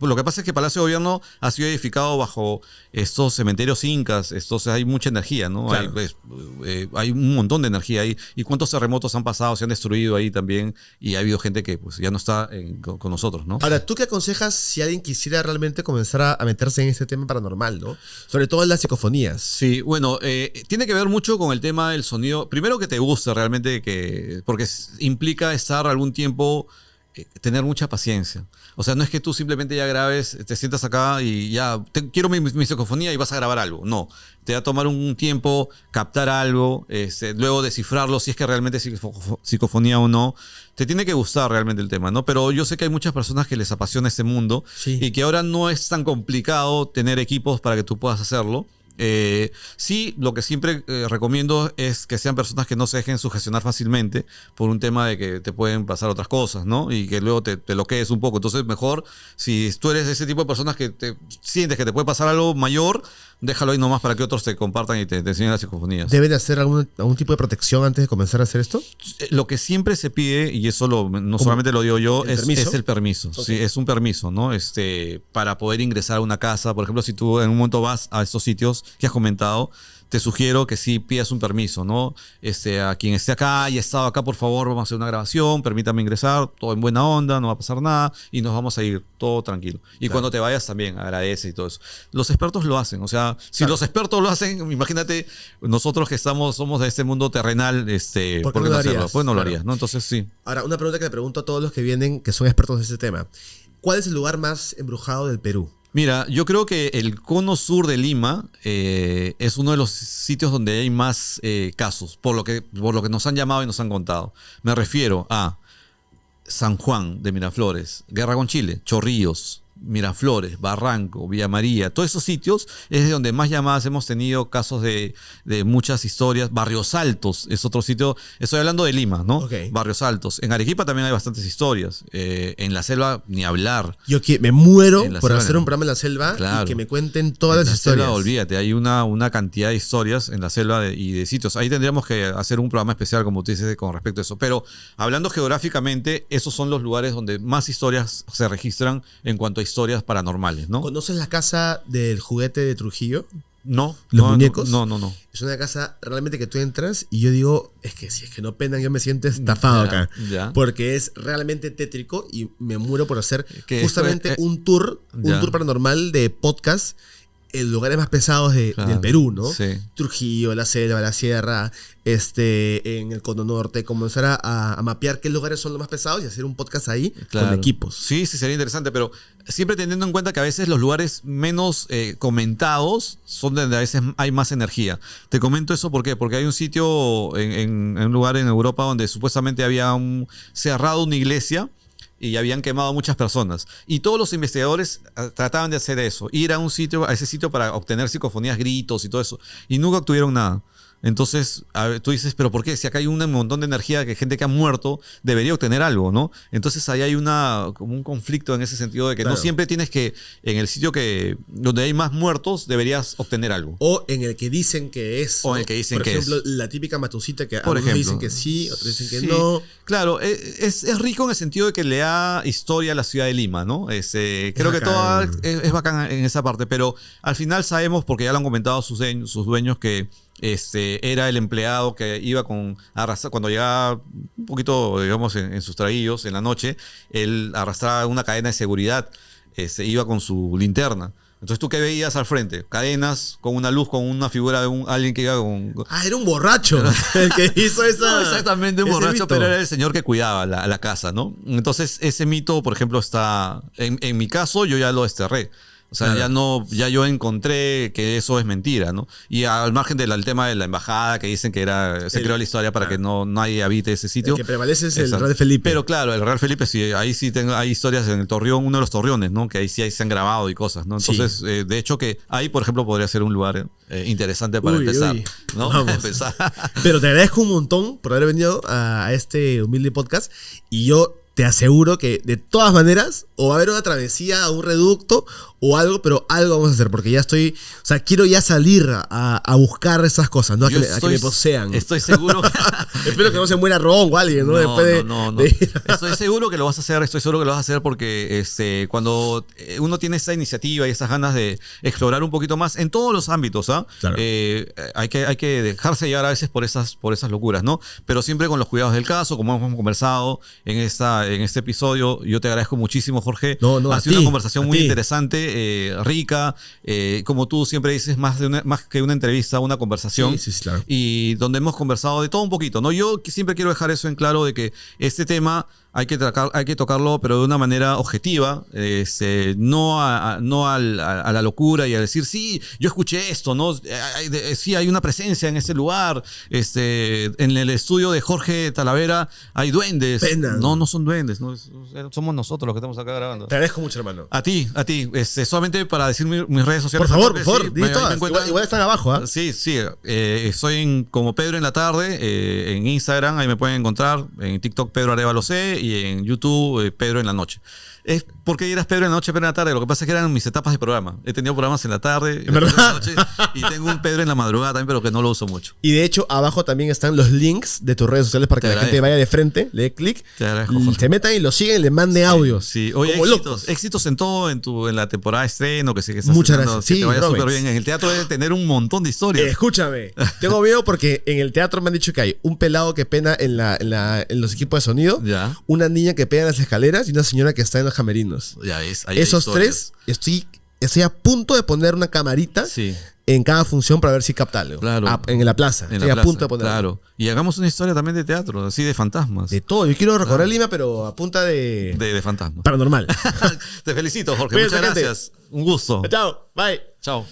Lo que pasa es que Palacio de Gobierno ha sido edificado bajo estos cementerios incas, entonces hay mucha energía, ¿no? Claro. Hay un montón de energía ahí. Y cuántos terremotos han pasado, se han destruido ahí también, y ha habido gente que pues ya no está con nosotros, ¿no? Ahora, ¿tú qué aconsejas si alguien quisiera realmente comenzar a meterse en este tema paranormal, ¿no? Sobre todo en las psicofonías. Sí, bueno, tiene que ver mucho con el tema del sonido. Primero que te guste realmente, porque implica estar algún tiempo tener mucha paciencia. O sea, no es que tú simplemente ya grabes, te sientas acá y ya, quiero mi psicofonía y vas a grabar algo. No, te va a tomar un tiempo captar algo, luego descifrarlo si es que realmente es psicofonía o no. Te tiene que gustar realmente el tema, ¿no? Pero yo sé que hay muchas personas que les apasiona este mundo y que ahora no es tan complicado tener equipos para que tú puedas hacerlo. Sí, lo que siempre recomiendo es que sean personas que no se dejen sugestionar fácilmente por un tema de que te pueden pasar otras cosas, ¿no? Y que luego te bloquees un poco. Entonces, mejor, si tú eres de ese tipo de personas que te sientes que te puede pasar algo mayor, déjalo ahí nomás para que otros te compartan y te enseñen las psicofonías. ¿Deben de hacer algún tipo de protección antes de comenzar a hacer esto? Lo que siempre se pide, y eso no solamente lo digo yo, es el permiso. Okay. Sí, es un permiso, ¿no? Para poder ingresar a una casa. Por ejemplo, si tú en un momento vas a estos sitios que has comentado, te sugiero que sí pidas un permiso, ¿no? A quien esté acá y ha estado acá, por favor, vamos a hacer una grabación, permítame ingresar, todo en buena onda, no va a pasar nada y nos vamos a ir todo tranquilo. Y cuando te vayas también agradece y todo eso. Los expertos lo hacen, o sea, si los expertos lo hacen, imagínate nosotros que somos de este mundo terrenal, ¿por qué no hacerlo? Pues no lo harías, ¿no? Entonces sí. Ahora, una pregunta que le pregunto a todos los que vienen, que son expertos de este tema. ¿Cuál es el lugar más embrujado del Perú? Mira, yo creo que el cono sur de Lima es uno de los sitios donde hay más casos, por lo que nos han llamado y nos han contado. Me refiero a San Juan de Miraflores, Guerra con Chile, Chorrillos, Miraflores, Barranco, Villa María, todos esos sitios es de donde más llamadas hemos tenido, casos de muchas historias. Barrios Altos es otro sitio, estoy hablando de Lima, ¿no? Okay. Barrios Altos. En Arequipa también hay bastantes historias. En la selva, ni hablar. Yo me muero por hacer un programa en la selva, claro, y que me cuenten todas las historias. Selva, olvídate, hay una cantidad de historias en la selva y de sitios. Ahí tendríamos que hacer un programa especial, como tú dices, con respecto a eso. Pero hablando geográficamente, esos son los lugares donde más historias se registran en cuanto a historias paranormales, ¿no? ¿Conoces la casa del juguete de Trujillo? No. ¿Los muñecos? No. Es una casa realmente que tú entras y yo digo, es que si es que no penan, yo me siento estafado acá. Ya. Porque es realmente tétrico y me muero por hacer justamente un tour paranormal de podcast en lugares más pesados del Perú, ¿no? Sí. Trujillo, la selva, la sierra, en el cono norte, comenzar a mapear qué lugares son los más pesados y hacer un podcast ahí con equipos. Sí, sería interesante, pero siempre teniendo en cuenta que a veces los lugares menos comentados son donde a veces hay más energía. Te comento eso ¿por qué? Porque hay un sitio en un lugar en Europa donde supuestamente había cerrado una iglesia y habían quemado a muchas personas. Y todos los investigadores trataban de hacer eso, ir a ese sitio para obtener psicofonías, gritos y todo eso. Y nunca obtuvieron nada. Entonces, tú dices, ¿pero por qué? Si acá hay un montón de energía, que gente que ha muerto debería obtener algo, ¿no? Entonces ahí hay como un conflicto en ese sentido de que no siempre tienes que, en el sitio donde hay más muertos, deberías obtener algo. O en el que dicen que es. O en el que dicen que es. Por ejemplo, la típica matucita que algunos dicen que sí, otros dicen que no. Claro, es rico en el sentido de que le da historia a la ciudad de Lima, ¿no? Creo que todo es bacán en esa parte, pero al final sabemos, porque ya lo han comentado sus dueños, que era el empleado que iba cuando llegaba un poquito, digamos, en sus traguillos en la noche, él arrastraba una cadena de seguridad, iba con su linterna. Entonces, ¿tú qué veías al frente? Cadenas con una luz, con una figura de alguien que iba con... Ah, era un borracho el que hizo esa... No exactamente un borracho, mito. Pero era el señor que cuidaba la casa, ¿no? Entonces, ese mito, por ejemplo, está... En mi caso, yo ya lo desterré. O sea, ya yo encontré que eso es mentira, ¿no? Y al margen del tema de la embajada, que dicen que se creó la historia para que nadie habite ese sitio. El que prevalece es el Real Felipe. Pero claro, el Real Felipe, sí, ahí sí hay historias en el Torreón, uno de los torreones, ¿no? Que ahí sí se han grabado y cosas, ¿no? Entonces, de hecho, que ahí, por ejemplo, podría ser un lugar interesante para empezar, ¿no? Empezar. Pero te agradezco un montón por haber venido a este humilde podcast y yo te aseguro que de todas maneras o va a haber una travesía a un reducto o algo, pero algo vamos a hacer porque ya quiero ya salir a buscar esas cosas, ¿no? A que me posean. Estoy seguro. Espero que no se muera Ron o alguien, ¿no? No. Estoy seguro que lo vas a hacer porque cuando uno tiene esa iniciativa y esas ganas de explorar un poquito más en todos los ámbitos, Claro. Hay que dejarse llevar a veces por esas locuras, ¿no? Pero siempre con los cuidados del caso, como hemos conversado en este episodio. Yo te agradezco muchísimo, Jorge. Ha sido una conversación muy interesante, rica, como tú siempre dices, más que una entrevista, una conversación. Sí, claro. Y donde hemos conversado de todo un poquito, ¿no? Yo siempre quiero dejar eso en claro de que este tema hay que tocarlo, pero de una manera objetiva, no a la locura y a decir, sí, yo escuché esto, ¿no? Sí, hay una presencia en este lugar. En el estudio de Jorge Talavera hay duendes. Pena. No son duendes, ¿no? Somos nosotros los que estamos acá grabando. Te agradezco mucho, hermano. A ti, solamente para decir mis redes sociales. Por porque favor, sí, di todas. Igual están abajo, ¿ah? Sí, estoy como Pedro en la tarde, en Instagram, ahí me pueden encontrar, en TikTok Pedro Arevalo C y en YouTube Pedro en la noche. Es porque eras Pedro en la noche, Pedro en la tarde. Lo que pasa es que eran mis etapas de programa. He tenido programas en la tarde, en verdad? la noche, y tengo un Pedro en la madrugada también, pero que no lo uso mucho. Y de hecho, abajo también están los links de tus redes sociales para que la gente vaya de frente, le dé clic, Te agradezco, Jorge. se metan y lo siguen, le mande audios. Sí, oye, como locos. éxitos en todo, en la temporada de estreno, que sí que estás Muchas estrenando, gracias. que Sí, te vaya Robex. súper bien. En el teatro debe tener un montón de historias. Escúchame, tengo miedo porque en el teatro me han dicho que hay un pelado que pena en los equipos de sonido, Ya. una niña que pena en las escaleras y una señora que está en los camerinos. Ya ves, ahí hay Esos historias. tres, estoy a punto de poner una camarita Sí. en cada función para ver si capta algo. Claro. En la plaza. En Estoy la a plaza, punto de poner algo. claro. Y hagamos una historia también de teatro, así de fantasmas. De todo. Yo quiero recorrer Lima, pero a punta de De fantasmas. paranormal. Te felicito, Jorge. Cuídense, Muchas gente. gracias. Un gusto. Chao. Bye. Chao.